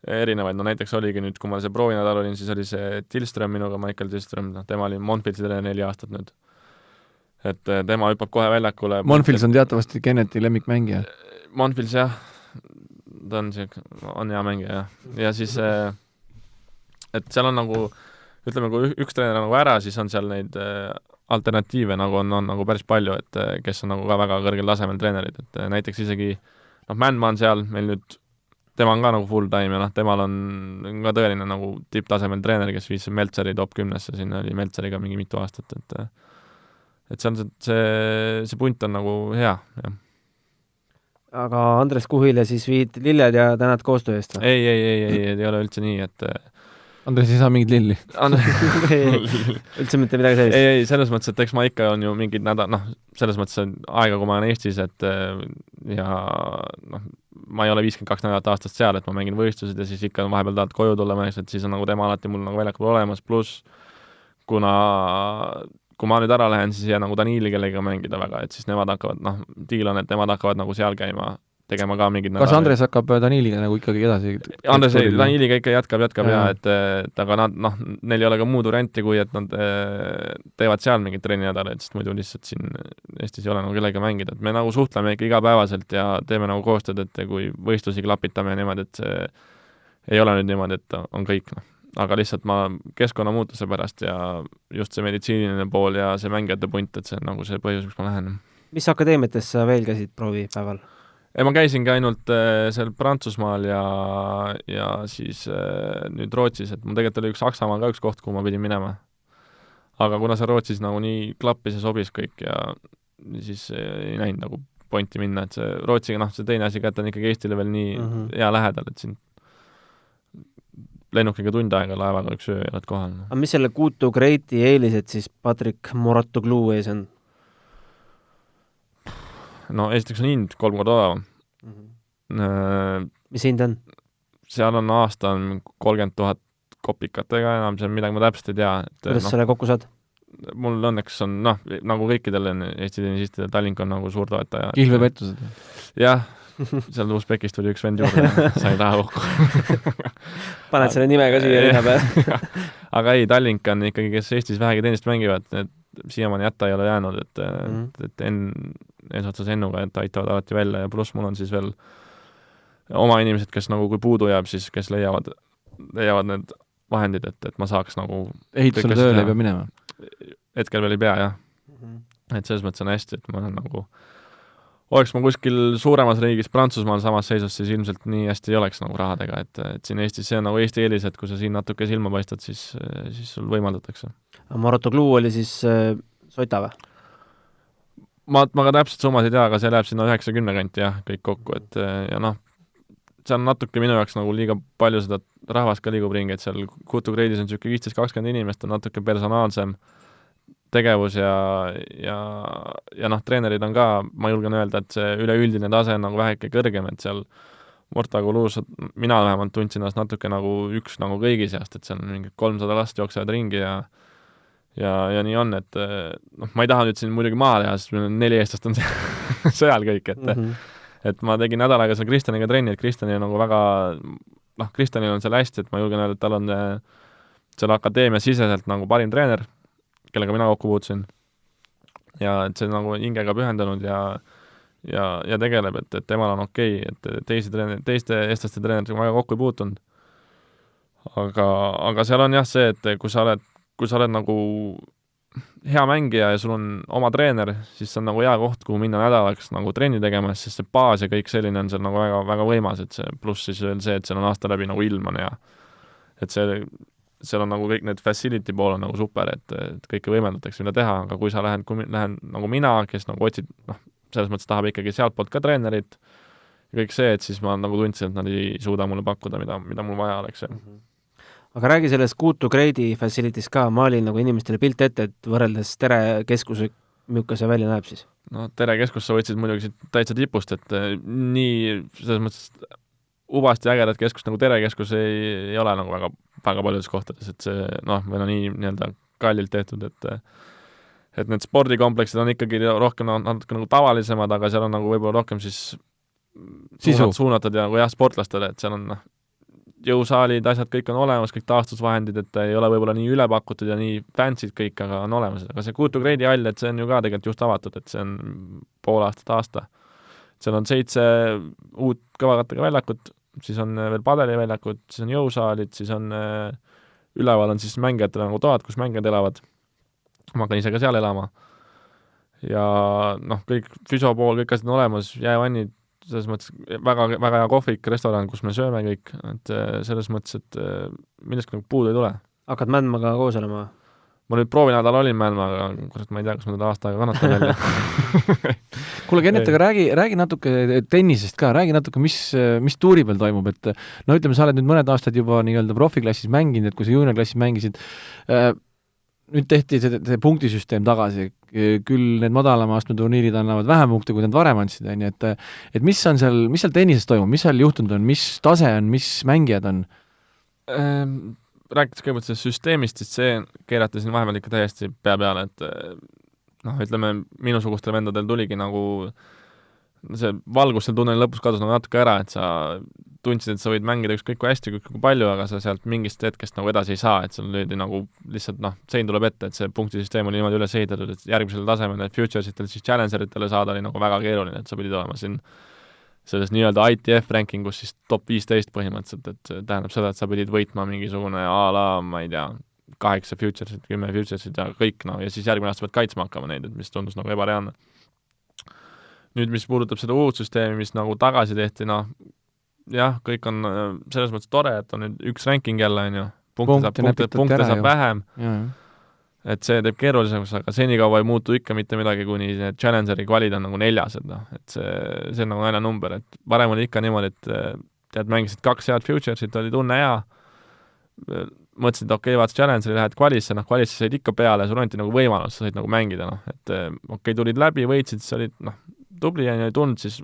[SPEAKER 4] erinevaid, no näiteks oligi nüüd, kui ma see proovinädal olin, siis oli see Tillström minuga, Michael Tillström, tema oli Monfilsi treener 4 aastat nüüd. Et tema hüppab kohe väljakule.
[SPEAKER 3] Monfils on teatavasti Kenneti lemmikmängija.
[SPEAKER 4] Monfils jah, ta on hea mängija jah. Ja siis, et seal on nagu, ütleme, kui üks treener on nagu ära, siis on seal neid alternatiive nagu on nagu päris palju, et kes on nagu ka väga kõrgel tasemel treenerid, et näiteks isegi Mändmaa on seal meil nüüd, tema on ka nagu full time ja temal on ka tõeline nagu tipptasemel treener, kes viis Meltseri top 10-sse, sinna oli Meltseriga mingi mitu aastat, et see on see punt on nagu hea, jah.
[SPEAKER 2] Aga Andres Kuhile siis viid lilled ja tänad koostöö eest?
[SPEAKER 4] Ei ole üldse nii, et
[SPEAKER 3] Andres ei saa mingit lilli.
[SPEAKER 2] Üldse mitte midagi sellist?
[SPEAKER 4] Ei, selles mõttes, et eks ma ikka on ju mingid selles mõttes aega, kui ma olen Eestis, et ja ma ei ole 52 nädalat aastast seal, et ma mängin võistlused ja siis ikka vahepeal tahad koju tulla mängis, et siis on nagu tema alati mul nagu väljakul olemas, pluss kui ma nüüd ära lähen, siis jää nagu Danili kellega mängida väga, et siis nemad hakkavad, diil on, et nemad hakkavad nagu seal käima, tegema ka mingid
[SPEAKER 3] Kas Andres hakkab Daniliga nagu ikkagi edasi?
[SPEAKER 4] Andres Daniliga ikka jätkab ja et aga neil ei ole ka muud varianti, kui et nad teevad seal mingid treeninädalaid, sest muidu lihtsalt siin Eestis ei ole nagu kellega mängida, et me nagu suhtleme ikka igapäevaselt ja teeme nagu koostööd, et kui võistlusi klapitame ja niimoodi, et see ei ole nüüd niimoodi, et on kõik, aga lihtsalt ma keskkonnamuutuse pärast ja just see meditsiiniline pool ja see mängijate punt, et see on nagu see põhjus, miks ma lähen.
[SPEAKER 2] Mis akadeemiates sa veel käisid proovipäeval?
[SPEAKER 4] Ma käisingi ainult seal Prantsusmaal ja siis nüüd Rootsis, et mul tegelikult oli üks Saksamaal ka üks koht, kuhu ma pidin minema. Aga kuna see Rootsis nagu nii klappis ja sobis kõik ja siis ei näinud nagu pointi minna, et see Rootsiga, see teine asi ka, et on ikkagi Eestile veel nii hea lähedal, et siin lennukiga tund aega laevaga üks öö ja oled kohal.
[SPEAKER 2] Aga mis selle Kuutu Greiti eelised siis Patrick Mouratoglou ees on?
[SPEAKER 4] Esiteks on hind 3 korda odavam.
[SPEAKER 2] Mis hind on?
[SPEAKER 4] Seal on aasta on 30 000 kopikatega enam, see on midagi ma täpselt ei tea.
[SPEAKER 2] Kuidas selle kokku saad?
[SPEAKER 4] Mul õnneks on, nagu kõikidel Eesti tennisistidel, Tallink on nagu suur toetaja.
[SPEAKER 3] Kihlvepettused?
[SPEAKER 4] Jah, seal Uzbekist tuli üks vend juurde ja sai raha kokku.
[SPEAKER 2] Paned selle nime ka siia linna peale.
[SPEAKER 4] Aga ei, Tallink on ikkagi, kes Eestis vähegi tennist mängivad, need siiamaani jätta ei ole jäänud, et eesotsas Ennuga, et aitavad alati välja ja pluss mul on siis veel oma inimesed, kes nagu kui puudu jääb, siis kes leiavad need vahendid, et ma saaks nagu
[SPEAKER 3] ehitusele tööle ei pea minema?
[SPEAKER 4] Hetkel veel ei pea, jah. Et selles mõttes on hästi, et ma olen nagu oleks ma kuskil suuremas riigis Prantsusmaal samas seisus, siis ilmselt nii hästi ei oleks nagu rahadega, et siin Eestis see on nagu Eesti eelis, et kui sa siin natuke silma paistad, siis sul võimaldatakse.
[SPEAKER 2] Mouratoglou oli siis Sota või?
[SPEAKER 4] Ma ka täpselt summas ei tea, aga see läheb sinna 90 kanti jah, kõik kokku, et ja see on natuke minu jaoks nagu liiga palju seda rahvast ka liigub ringi, et seal Kuutu Greidis on niisugune 15-20 inimest, on natuke personaalsem tegevus ja treenerid on ka, ma julgen öelda, et see üleüldine tase on nagu väheke kõrgem, et seal Mouratoglous, mina vähemalt tundsin ennast natuke nagu üks nagu kõigi seast, et seal on mingi 300 last jooksevad ringi ja nii on, et ma ei taha nüüd siin muidugi maha teha, sest meil on 4 eestlast on seal kõik, et ma tegin nädal aega seal Kristjaniga trenni, et Kristjani on nagu väga, Kristjanil on seal hästi, et ma julgen öelda, et tal on seal akadeemia siseselt nagu parim treener, kellega mina kokku puutusin. Ja et see nagu hingega pühendanud ja tegeleb, et temal on okei, et teiste eestlaste treeneritega väga kokku ei puutunud. Aga seal on jah see, et kui sa oled nagu hea mängija ja sul on oma treener, siis see on nagu hea koht, kuhu minna nädalaks nagu trenni tegema, sest see baas ja kõik selline on seal nagu väga, väga võimas, et see pluss siis veel see, et seal on aasta läbi nagu ilm on ja et seal on nagu kõik need facility pool on nagu super, et kõike võimaldatakse mida teha, aga kui lähen nagu mina, kes nagu otsid, selles mõttes tahab ikkagi sealtpoolt ka treenerit ja kõik see, et siis ma nagu tundsin, et nad ei suuda mulle pakkuda, mida mul vaja oleks.
[SPEAKER 2] Aga räägi sellest Kuutu Greidi facilities ka, ma olin nagu inimestele pilt ette, et võrreldes Tere keskuse, milline see välja näeb siis?
[SPEAKER 4] Tere keskus sa võtsid muidugi siit täitsa tipust, et nii selles mõttes ubasti ägedat keskust nagu Tere keskus ei ole nagu väga paljudes kohtades, et see, meil on nii nii-öelda kallilt tehtud, et need spordikompleksid on ikkagi rohkem natuke nagu tavalisemad, aga seal on nagu võib-olla rohkem siis suunatud ja nagu jah, sportlastele, et seal on jõusaalid, asjad kõik on olemas, kõik taastusvahendid, et ei ole võib-olla nii ülepakutud ja nii fancy'd kõik, aga on olemas. Aga see Kuutu Gradi hall, et see on ju ka tegelikult just avatud, et see on pool aastat aasta. Seal on 7 uut kõvakattega väljakut, siis on veel padeliväljakut, siis on jõusaalid, siis on üleval on siis mängijatele nagu toad, kus mängijad elavad. Ma hakkan ise ka seal elama. Ja noh, kõik füsiopool, kõik asjad on olemas, jäävannid, selles mõttes väga, väga hea kohvik, restoran, kus me sööme kõik, et selles mõttes, et millestki nagu puudu ei tule.
[SPEAKER 2] Hakkad mändmaga koos olema?
[SPEAKER 4] Ma nüüd proovinädal olin mändma, aga kurat, ma ei tea, kas ma teda aasta aega kannatan välja.
[SPEAKER 3] Kuule, Kennet, aga räägi natuke tennisest ka, räägi natuke, mis tuuri peal toimub, et no ütleme, sa oled nüüd mõned aastad juba nii-öelda profiklassis mänginud, et kui sa juuniorklassis mängisid, nüüd tehti see punktisüsteem tagasi, küll need madalama astme turniirid annavad vähem punkte, kui nad varem andsid, et mis seal tennises toimub, mis seal juhtunud on, mis tase on, mis mängijad on?
[SPEAKER 4] Rääkides kõigepealt sellest süsteemist, siis see keerati siin vahepeal ikka täiesti pea peale, et noh, ütleme, minusugustel vendadel tuligi nagu see valgus seal tunneli lõpus kadus nagu natuke ära, et sa tundsid, et sa võid mängida ükskõik kui hästi, kui palju, aga sa sealt mingist hetkest nagu edasi ei saa, et sul löödi nagu lihtsalt sein tuleb ette, et see punktisüsteem oli niimoodi üles ehitatud, et järgmisel tasemel futuresitele, siis challengeritele saada oli nagu väga keeruline, et sa pidid olema siin selles nii-öelda ITF rankingus siis top 15 põhimõtteliselt, et tähendab seda, et sa pidid võitma mingisugune ma ei tea, 8 futuresit, 10 futuresit ja kõik, ja siis järgmine aasta pead kaitsma hakkama neid, et mis tundus nagu ebareaalne. Nüüd, mis puudutab seda uut süsteemi, mis nagu tagasi tehti, jah, kõik on selles mõttes tore, et on nüüd üks ranking jälle, punkte saab vähem, et see teeb keerulisemaks, aga senikaua ei muutu ikka mitte midagi, kuni need challengeri kvalid on nagu 4, et see on nagu aina number, et varem oli ikka niimoodi, et mängisid 2 head futuresit, oli tunne hea, mõtlesid, et okei, vaata challengeri lähed kvalisse, kvalisse said ikka peale, sul anti nagu võimalus, sa said nagu mängida, et okei, tulid läbi, võitsid, siis olid, tubli ja ei tulnud, siis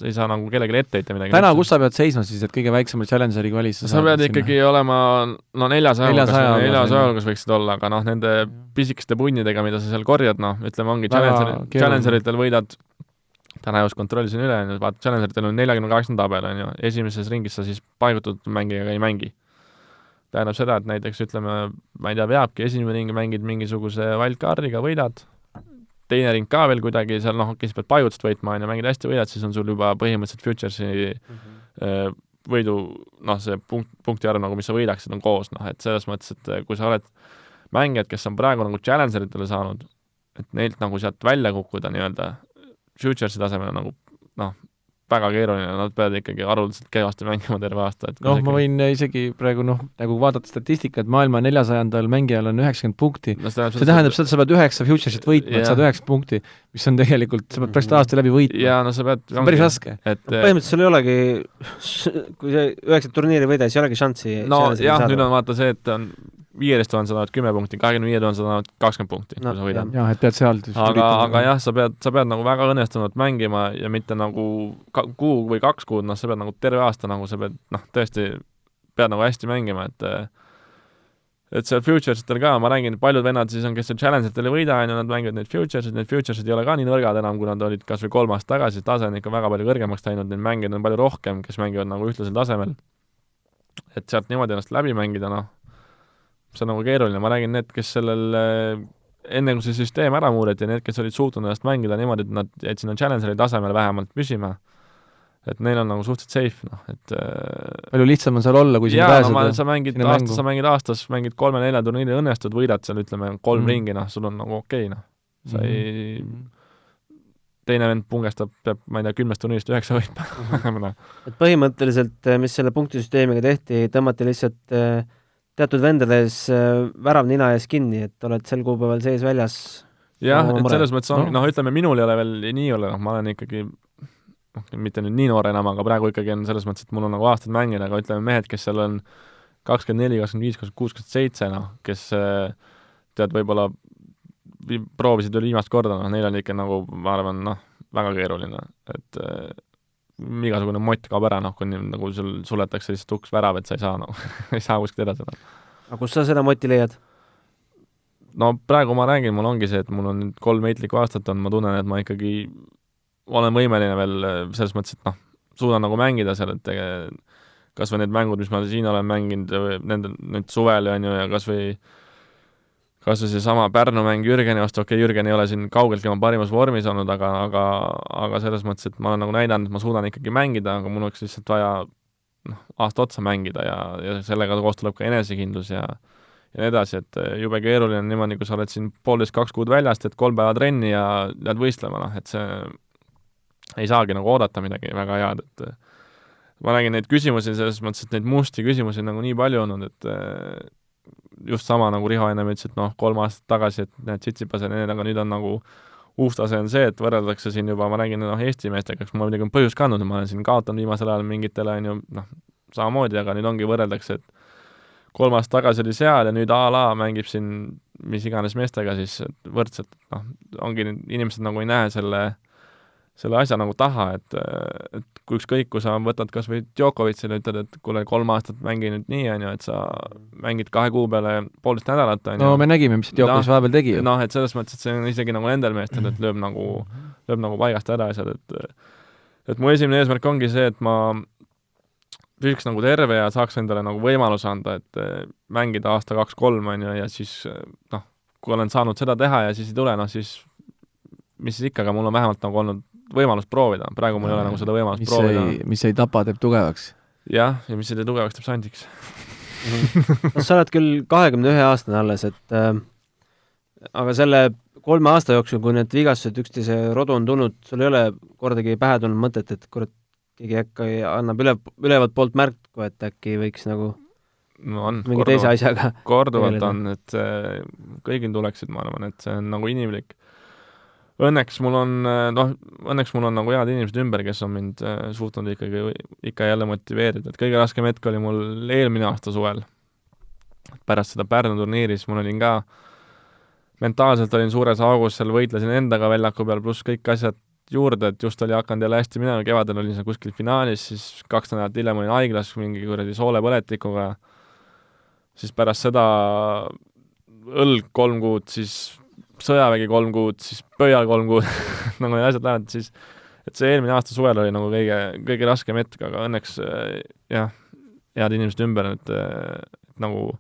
[SPEAKER 4] ei saa nagu kellelegi ette heita midagi.
[SPEAKER 3] Täna, kus sa pead seisma siis, et kõige väiksema challengeri kvalisse
[SPEAKER 4] sa pead ikkagi olema 400 hulgas võiksid olla, aga nende pisikeste punnidega, mida sa seal korjad, ütleme, ongi challengeritel võidad, täna just kontrollisin üle, vaata, challengeritel on 48 tabel, esimeses ringis sa siis paigutud mängijaga ei mängi. Tähendab seda, et näiteks ütleme, ma ei tea, veabki esimene ring mängid mingisuguse wildcardiga, võidad, teine ring ka veel kuidagi, seal siis pead paigutust võitma, mängid hästi võidad, siis on sul juba põhimõtteliselt futuresi võidu, see punkti arv, mis sa võidaksid, on koos, et selles mõttes, et kui sa oled mängijad, kes on praegu nagu challengeritele saanud, et neilt nagu sealt välja kukkuda nii-öelda futuresi tasemel nagu, väga keeruline, nad peavad ikkagi arvuliselt kehvasti mängima terve aasta.
[SPEAKER 3] Ma võin isegi praegu, nagu vaadata statistikat, maailma 400. mängijal on 90 punkti. See tähendab seda, et sa pead 9 futuresit võitma, et saad 9 punkti, mis on tegelikult, sa pead pärast aasta läbi võitma.
[SPEAKER 4] Ja sa pead...
[SPEAKER 3] See on päris raske.
[SPEAKER 2] Põhimõtteliselt sul ei olegi, kui see 9 turniiri võida, siis ei olegi šanssi.
[SPEAKER 4] Nüüd on vaata see, et on 15 000 saavad 10 punkti, 25 000 saavad 20 punkti, kui sa võidad.
[SPEAKER 3] Jah, et pead seal...
[SPEAKER 4] Aga jah, sa pead nagu väga õnnestunult mängima ja mitte nagu kuu või 2 kuud, sa pead nagu terve aasta, sa pead, tõesti pead nagu hästi mängima, et seal futuresitel ka, ma räägin, paljud vennad siis on, kes seal challengeritele ei võida, nad mängivad need futuresid ei ole ka nii nõrgad enam, kui nad olid kas või 3 aastat tagasi, tase on ikka väga palju kõrgemaks läinud, neid mängijad on palju rohkem, kes mängivad nagu ühtlasel tasemel. Et sealt niimoodi ennast läbi mängida, see on nagu keeruline, ma räägin need, kes sellel enne kui see süsteem ära muudeti ja need, kes olid suutnud ennast mängida niimoodi, et nad jäid sinna challengeri tasemel vähemalt püsima, et neil on nagu suhteliselt safe, et
[SPEAKER 3] palju lihtsam on seal olla, kui sinna pääseda.
[SPEAKER 4] Sa mängid aastas, mängid 3-4 turniiri õnnestud, võidad seal, ütleme, 3 ringi, sul on nagu okei, sa ei... Teine vend pungestab, peab, ma ei tea, 10 turniirist 9 võitma.
[SPEAKER 2] Et põhimõtteliselt, mis selle punktisüsteemiga tehti, tõmmati lihtsalt teatud vendades värav nina ees kinni, et oled sel kuupäeval sees väljas.
[SPEAKER 4] Jah, et selles mõttes on, ütleme, minul ei ole veel nii ole, ma olen ikkagi, mitte nüüd nii noor enam, aga praegu ikkagi on selles mõttes, et mul on nagu aastad mängida, aga ütleme mehed, kes seal on 24, 25, 26, 27, kes tead, võib-olla proovisid üle viimast korda, neil on ikka nagu, ma arvan, väga keeruline, et igasugune mott kaob ära, kui nagu sul suletakse lihtsalt uks värav, et sa ei saa, ei saa kuskilt edasi.
[SPEAKER 2] Aga kus sa seda moti leiad?
[SPEAKER 4] Praegu ma räägin, mul ongi see, et mul on 3 meitlikku aastat on, ma tunnen, et ma ikkagi olen võimeline veel selles mõttes, et suudan nagu mängida seal, et kas või need mängud, mis ma siin olen mänginud, nüüd suvel on ju, ja kas või seesama Pärnu mäng Jürgeni vastu, Jürgen ei ole siin kaugeltki oma parimas vormis olnud, aga selles mõttes, et ma olen nagu näidanud, et ma suudan ikkagi mängida, aga mul oleks lihtsalt vaja aasta otsa mängida ja sellega koos tuleb ka enesekindlus ja nii edasi, et jube keeruline on niimoodi, kui sa oled siin 1,5–2 kuud väljast, et 3 päeva trenni ja lähed võistlema, et see ei saagi nagu oodata midagi väga head, et ma nägin neid küsimusi selles mõttes, et neid musti küsimusi nagu nii palju olnud, et just sama nagu Riho ennem ütles, et 3 aastat tagasi, et need Tsitsipas ja need, aga nüüd on nagu uus tase on see, et võrreldakse siin juba, ma räägin Eesti meestega, eks ma muidugi on põhjus kandnud, ma olen siin kaotanud viimasel ajal mingitele, on ju, samamoodi, aga nüüd ongi võrreldakse, et 3 aastat tagasi oli seal ja nüüd A-la mängib siin mis iganes meestega siis võrdselt, ongi inimesed nagu ei näe selle asja nagu taha, et kui ükskõik, kui sa võtad kas või Djokovicile, ütled, et kuule 3 aastat mängi nüüd nii, on ju, et sa mängid 2 kuu peale 1,5 nädalat, on ju.
[SPEAKER 3] No me nägime, mis Djokovic vahepeal tegi.
[SPEAKER 4] Et selles mõttes, et see on isegi nagu nendel meestel, et lööb nagu paigast ära asjad, et mu esimene eesmärk ongi see, et ma püsiks nagu terve ja saaks endale nagu võimaluse anda, et mängida aasta 2-3, on ju, ja siis kui olen saanud seda teha ja siis ei tule, siis mis siis ikka, aga mul on vähemalt nagu olnud võimalust proovida. Praegu mul ei ole nagu seda võimalust proovida.
[SPEAKER 3] Mis ei tapa, teeb tugevaks.
[SPEAKER 4] Jah, ja mis ei tee tugevaks, teeb sandiks.
[SPEAKER 2] Sa oled küll 21-aastane alles, et aga selle 3 aasta jooksul, kui need vigastused üksteise rodu on tulnud, sul ei ole kordagi pähe tulnud mõtet, et kurat, keegi äkki annab ülevalt poolt märku, et äkki võiks nagu mingi teise asjaga
[SPEAKER 4] korduvalt on, et kõigil tuleksid, ma arvan, et see on nagu inimlik. Õnneks mul on nagu head inimesed ümber, kes on mind suutnud ikka jälle motiveerida, et kõige raskem hetk oli mul eelmine aasta suvel. Pärast seda Pärnu turniiris mul olin ka, mentaalselt olin suures augus, seal võitlesin endaga väljaku peal, pluss kõik asjad juurde, et just oli hakanud jälle hästi minema, kevadel olin seal kuskil finaalis, siis 2 nädalat hiljem olin haiglas mingi kuradi soolepõletikuga, siis pärast seda õlg 3 kuud, siis sõjavägi 3 kuud, siis pöial 3 kuud, nagu need asjad lähevad, siis et see eelmine aasta suvel oli nagu kõige raskem hetk, aga õnneks head inimesed ümber, et nagu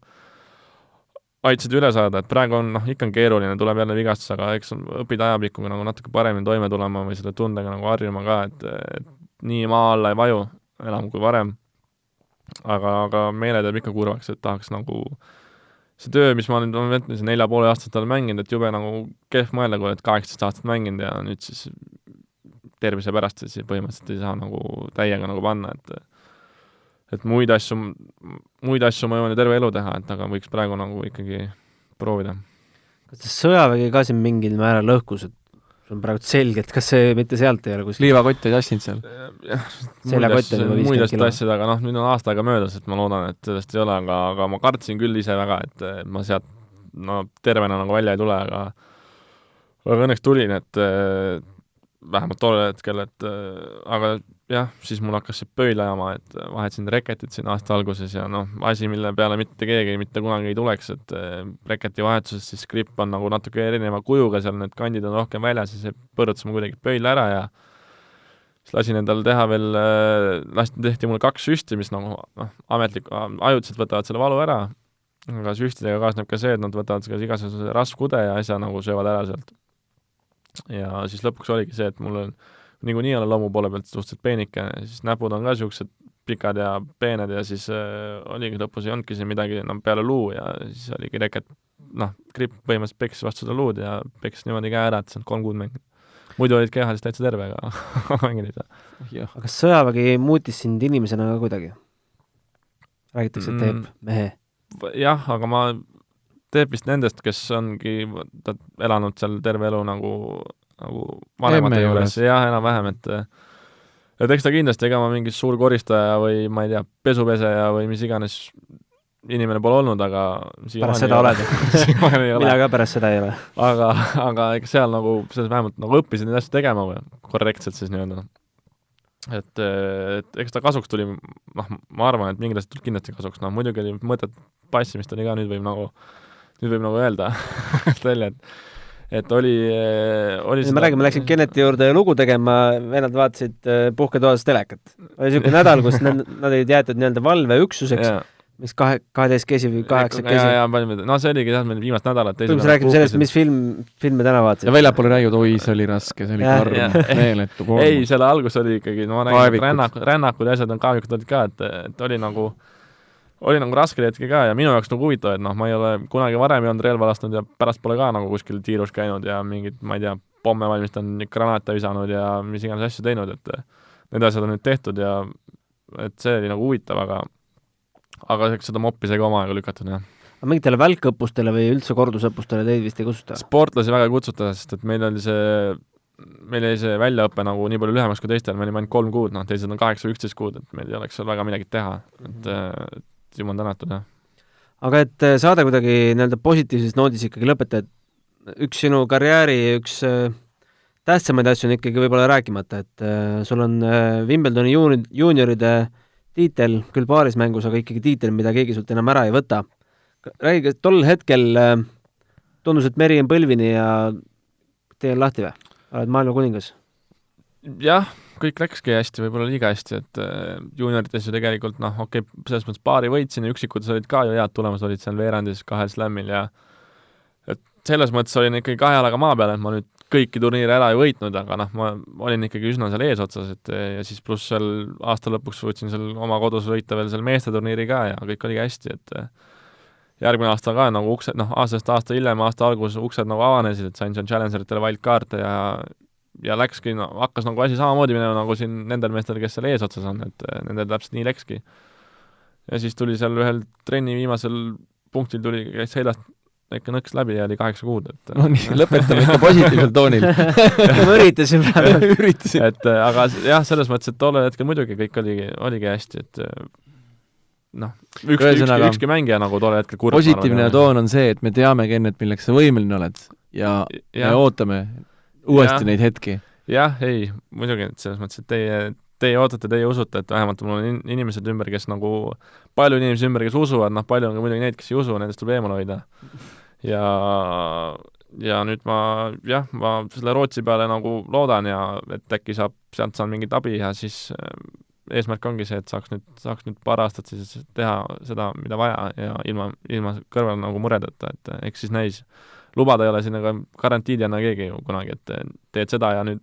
[SPEAKER 4] aitasid üle saada, et praegu on ikka keeruline, tuleb jälle vigastus, aga eks õpid ajapikuga nagu natuke paremini toime tulema või selle tundega nagu harjuma ka, et nii maa alla ei vaju enam kui varem, aga meele teeb ikka kurvaks, et tahaks nagu see töö, mis ma nüüd olen 4,5 aastat olen mänginud, et jube nagu kehv mõelda, kui oled 18 aastat mänginud ja nüüd siis tervise pärast siis põhimõtteliselt ei saa nagu täiega nagu panna, et muid asju ma jõuan ju terve elu teha, et aga võiks praegu nagu ikkagi proovida.
[SPEAKER 2] Kas see sõjavägi ka siin mingil määral lõhkus, et sul on praegu selgelt, kas see mitte sealt ei ole kuskil?
[SPEAKER 3] Liivakott ei tassinud seal?
[SPEAKER 4] Muid asjad, aga nüüd on aasta aega möödas, et ma loodan, et sellest ei ole, aga ma kartsin küll ise väga, et ma sealt tervena nagu välja ei tule, aga õnneks tulin, et vähemalt tollel hetkel, aga jah, siis mul hakkas see pööl ajama, et vahetasin reketit siin aasta alguses ja asi, mille peale mitte keegi mitte kunagi ei tuleks, et reketi vahetuses siis grip on nagu natuke erineva kujuga, seal need kandid on rohkem väljas ja see põrutas mu kuidagi pööl ära ja siis lasin endal teha veel, tehti mulle 2 süsti, mis nagu ajutiselt võtavad selle valu ära, aga süstidega kaasneb ka see, et nad võtavad igasuguse rasvkude ja asja nagu söövad ära sealt. Ja siis lõpuks oligi see, et mul on niikuinii olen loomu poole pealt suhteliselt peenike, siis näpud on ka niisugused pikad ja peened ja siis oligi lõpus ei olnudki siin midagi peale luu ja siis oligi reket, grip põhimõtteliselt peksis vastu seda luud ja peksis niimoodi käe ära, et see on 3 kuud mängida. Muidu olid kehalist täitsa terve, aga mängida ei saa.
[SPEAKER 2] Aga kas sõjavägi muutis sind inimesena ka kuidagi? Räägitakse, et teeb mehe?
[SPEAKER 4] Jah, aga ma teeb vist nendest, kes ongi elanud seal terve elu nagu vanemate juures, jah, enam-vähem, et eks ta kindlasti, ega ma mingi suur koristaja või ma ei tea, pesupeseja või mis iganes inimene pole olnud, aga
[SPEAKER 2] pärast seda oled. Mina ka pärast seda ei ole.
[SPEAKER 4] Aga eks seal nagu, selles vähemalt nagu õppisid neid asju tegema või korrektselt siis nii-öelda. Et eks ta kasuks tuli, ma arvan, et mingid asjad tuli kindlasti kasuks, muidugi oli mõtet passimist oli ka, nüüd võib nagu öelda välja, et oli
[SPEAKER 2] me räägime, läksin Kenneti juurde lugu tegema, vennad vaatasid puhketoas telekat. Oli niisugune nädal, kus nad olid jäetud nii-öelda valveüksuseks, mis 12 kesi või 8 kesi.
[SPEAKER 4] No see oligi meil viimast nädalat.
[SPEAKER 2] Põhimõtteliselt räägime sellest, mis filme täna vaatasid.
[SPEAKER 3] Ja väljapoole räägivad, oi, see oli raske, see oli karm, meeletu koormus.
[SPEAKER 4] Ei, selle algus oli ikkagi, no ma räägin, rännakud ja asjad on kaevikud olid ka, et oli nagu raske hetki ka ja minu jaoks nagu huvitav, et ma ei ole kunagi varem ei olnud relva lasknud ja pärast pole ka nagu kuskil tiirus käinud ja mingid, ma ei tea, pomme valmistanud, granaate visanud ja mis iganes asju teinud, et need asjad on nüüd tehtud ja et see oli nagu huvitav, aga seda moppi sai ka oma aega lükatud, jah.
[SPEAKER 2] Aga mingitele välkõppustele või üldse kordusõppustele teid vist ei kutsuta?
[SPEAKER 4] Sportlasi väga ei kutsuta, sest et meil oli see väljaõppe nagu nii palju lühemaks kui teistel, me olime ainult 3 kuud, teised on 8 või 11 kuud, et meil ei oleks seal väga midagi teha, et jumal tänatud, jah.
[SPEAKER 2] Aga et saada kuidagi nii-öelda positiivses noodis ikkagi lõpetada, üks sinu karjääri, üks tähtsamaid asju on ikkagi võib-olla rääkimata, et sul on Wimbledoni juunioride tiitel, küll paaris mängus, aga ikkagi tiitel, mida keegi sult enam ära ei võta. Räägi, tol hetkel tundus, et meri on põlvini ja tee on lahti või? Oled maailma kuningas?
[SPEAKER 4] Jah, kõik läkski hästi, võib-olla liiga hästi, et juuniorites ju tegelikult, selles mõttes paari võitsin ja üksikutes olid ka ju head tulemus, olid seal veerandis 2 slammil ja et selles mõttes olin ikkagi 2 jalaga maa peal, et ma nüüd kõiki turniire ära ei võitnud, aga ma olin ikkagi üsna seal eesotsas, et ja siis pluss seal aasta lõpuks võtsin seal oma kodus võita veel seal meeste turniiri ka ja kõik oligi hästi, et järgmine aasta ka nagu uksed, aasta hiljem, aasta algus uksed nagu avanesid, et sain seal challengeritele wildcard'e ja läkski, hakkas nagu asi samamoodi minema nagu siin nendel meestel, kes seal eesotsas on, et nendel täpselt nii läkski. Ja siis tuli seal ühel trenni viimasel punktil tuli seljast ikka nõks läbi ja oli 8 kuud, et
[SPEAKER 3] no nii, lõpetame ikka positiivsel toonil.
[SPEAKER 2] Ma üritasin praegu.
[SPEAKER 4] Et aga jah, selles mõttes, et tollel hetkel muidugi kõik oligi hästi, et ükski mängija nagu tollel hetkel kurb.
[SPEAKER 3] Positiivne toon on see, et me teame, Kennet, milleks sa võimeline oled ja me ootame uuesti neid hetki.
[SPEAKER 4] Jah, ei, muidugi, et selles mõttes, et teie ootate, teie usute, et vähemalt mul on inimesed ümber, kes nagu, palju inimesi ümber, kes usuvad, palju on ka muidugi neid, kes ei usu, nendest tuleb eemal hoida. Ja nüüd ma selle Rootsi peale nagu loodan ja et äkki sealt saan mingit abi ja siis eesmärk ongi see, et saaks nüüd paar aastat siis teha seda, mida vaja ja ilma kõrval nagu muredeta, et eks siis näis. Lubada ei ole siin aga garantiid ja keegi ju kunagi, et teed seda ja nüüd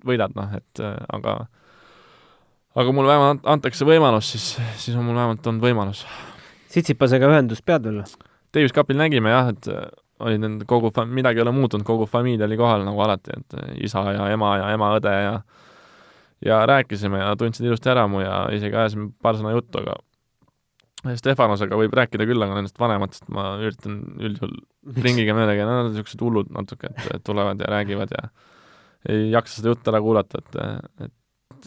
[SPEAKER 4] võidad, et aga mul vähemalt antakse võimalus, siis on mul vähemalt olnud võimalus.
[SPEAKER 2] Sitsipasega ühendust pead veel?
[SPEAKER 4] Davis Cupil nägime jah, et oli midagi ei ole muutunud, kogu familie oli kohal nagu alati, et isa ja ema õde ja rääkisime ja tundsid ilusti ära mu ja isegi ajasime paar sõna juttu, aga Stefanosega võib rääkida küll, aga nendest vanematest ma üritan üldjuhul ringiga möödagi, nad on niisugused hullud natuke, et tulevad ja räägivad ja ei jaksa seda juttu ära kuulata,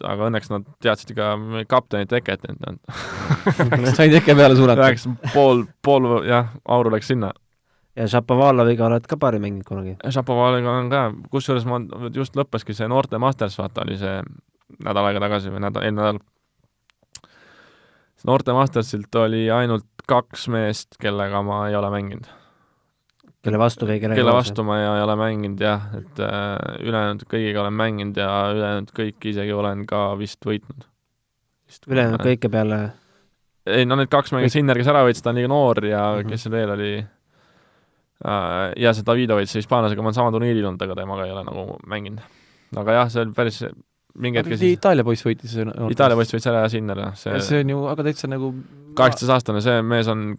[SPEAKER 4] aga õnneks nad teadsid ka kaptenit Teket,
[SPEAKER 3] sain Teke peale suunata.
[SPEAKER 4] Pool auru läks sinna.
[SPEAKER 2] Ja Šapovaloviga oled ka paari mänginud kunagi?
[SPEAKER 4] Šapovaloviga on ka, kusjuures ma just lõppeski see Noorte Masters, vaata oli see nädal aega tagasi või eelmine nädal. Noorte Mastersilt oli ainult 2 meest, kellega ma ei ole mänginud.
[SPEAKER 2] Kelle vastu või
[SPEAKER 4] kelle vastu ma ei ole mänginud, jah, et ülejäänud kõigiga olen mänginud ja ülejäänud kõik isegi olen ka vist võitnud.
[SPEAKER 2] Ülejäänud kõike peale?
[SPEAKER 4] Ei, need 2 mängid, Sinner, kes ära võitis, ta on liiga noor ja kes seal veel oli ja see Davidovic, see hispaanlasega, ma olen sama turniiril olnud, aga temaga ei ole nagu mänginud. Aga jah, see oli päris mingi hetke siis...
[SPEAKER 3] Itaalia poiss võitis.
[SPEAKER 4] Itaalia poiss võitis ära ja Sinner.
[SPEAKER 3] See on ju aga täitsa nagu...
[SPEAKER 4] 18-aastane, see mees on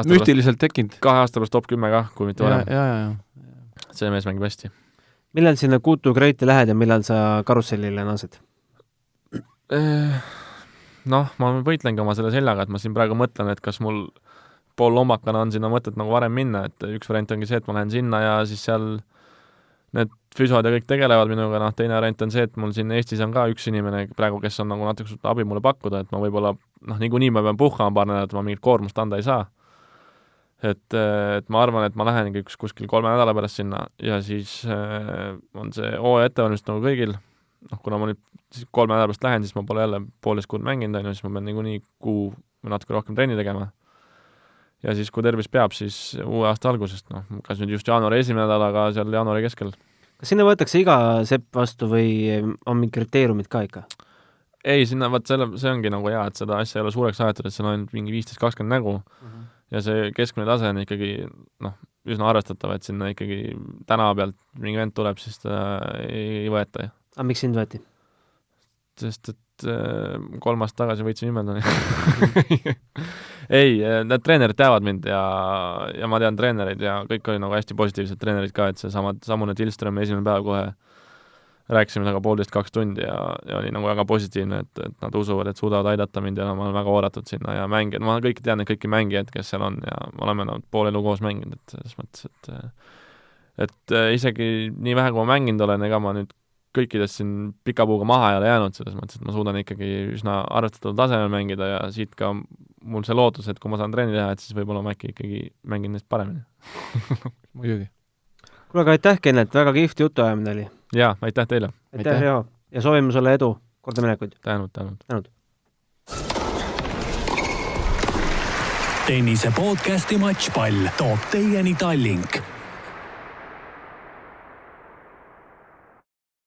[SPEAKER 3] müstiliselt tekkinud.
[SPEAKER 4] 2 aasta pärast top 10 ka, kui mitte varem.
[SPEAKER 3] Ja.
[SPEAKER 4] See mees mängib hästi.
[SPEAKER 2] Millal sinna Kutu Greiti lähed ja millal sa karussellile naased?
[SPEAKER 4] Ma võitlengi oma selle seljaga, et ma siin praegu mõtlen, et kas mul pool lombakana on sinna mõtet nagu varem minna, et üks variant ongi see, et ma lähen sinna ja siis seal need füsod ja kõik tegelevad minuga, teine variant on see, et mul siin Eestis on ka üks inimene praegu, kes on nagu natuke abi mulle pakkuda, et ma võib-olla, niikuinii ma pean puhkama paar nädalat, ma mingit koormust anda ei saa. Et ma arvan, et ma lähengi kuskil 3 nädala pärast sinna ja siis on see hooaja ettevalmist nagu kõigil, kuna ma nüüd 3 nädala pärast lähen, siis ma pole jälle 1,5 kuud mänginud, siis ma pean niikuinii kuu või natuke rohkem trenni tegema. ja siis, kui tervis peab, siis uue aasta algusest, noh, kas nüüd just jaanuari esimene nädal, aga seal jaanuari keskel.
[SPEAKER 2] Kas sinna võetakse iga sepp vastu või on mingi kriteeriumid ka ikka?
[SPEAKER 4] Ei, sinna, see ongi nagu hea, et seda asja ei ole suureks ajatud, et seal on mingi 15-20 nägu ja see keskmine tase on ikkagi, noh, üsna arvestatav, et sinna ikkagi tänava pealt mingi vend tuleb, siis ta ei võeta.
[SPEAKER 2] Aga miks sind võeti?
[SPEAKER 4] Sest, et 3 aastat tagasi võitsin Wimbledoni. Ei, need treenerid teavad mind ja ma tean treenereid ja kõik oli nagu hästi positiivsed treenerid ka, et see samune Tilströmi esimene päev kohe rääkisime taga 1,5–2 tundi ja oli nagu väga positiivne, et nad usuvad, et suudavad aidata mind ja ma olen väga oodatud sinna ja mängijad, ma kõiki tean neid kõiki mängijaid, kes seal on ja me oleme pool elu koos mänginud, et selles mõttes, et isegi nii vähe, kui ma mänginud olen, ega ma nüüd kõikidest siin pika puuga maha ei ole jäänud, selles mõttes, et ma suudan ikkagi üsna arvestataval tasemel mängida ja siit ka mul see lootus, et kui ma saan treeni teha, et siis võib-olla ma äkki ikkagi mängin neist paremini.
[SPEAKER 3] Muidugi.
[SPEAKER 2] Kuule, aga aitäh, Kennet, väga kihvt jutuajamine oli.
[SPEAKER 4] Jaa, aitäh teile.
[SPEAKER 2] Aitäh, Riho. Ja soovime sulle edu, kordaminekuid.
[SPEAKER 4] Tänud.
[SPEAKER 1] Tennise podcasti Matchpall toob teieni Tallink.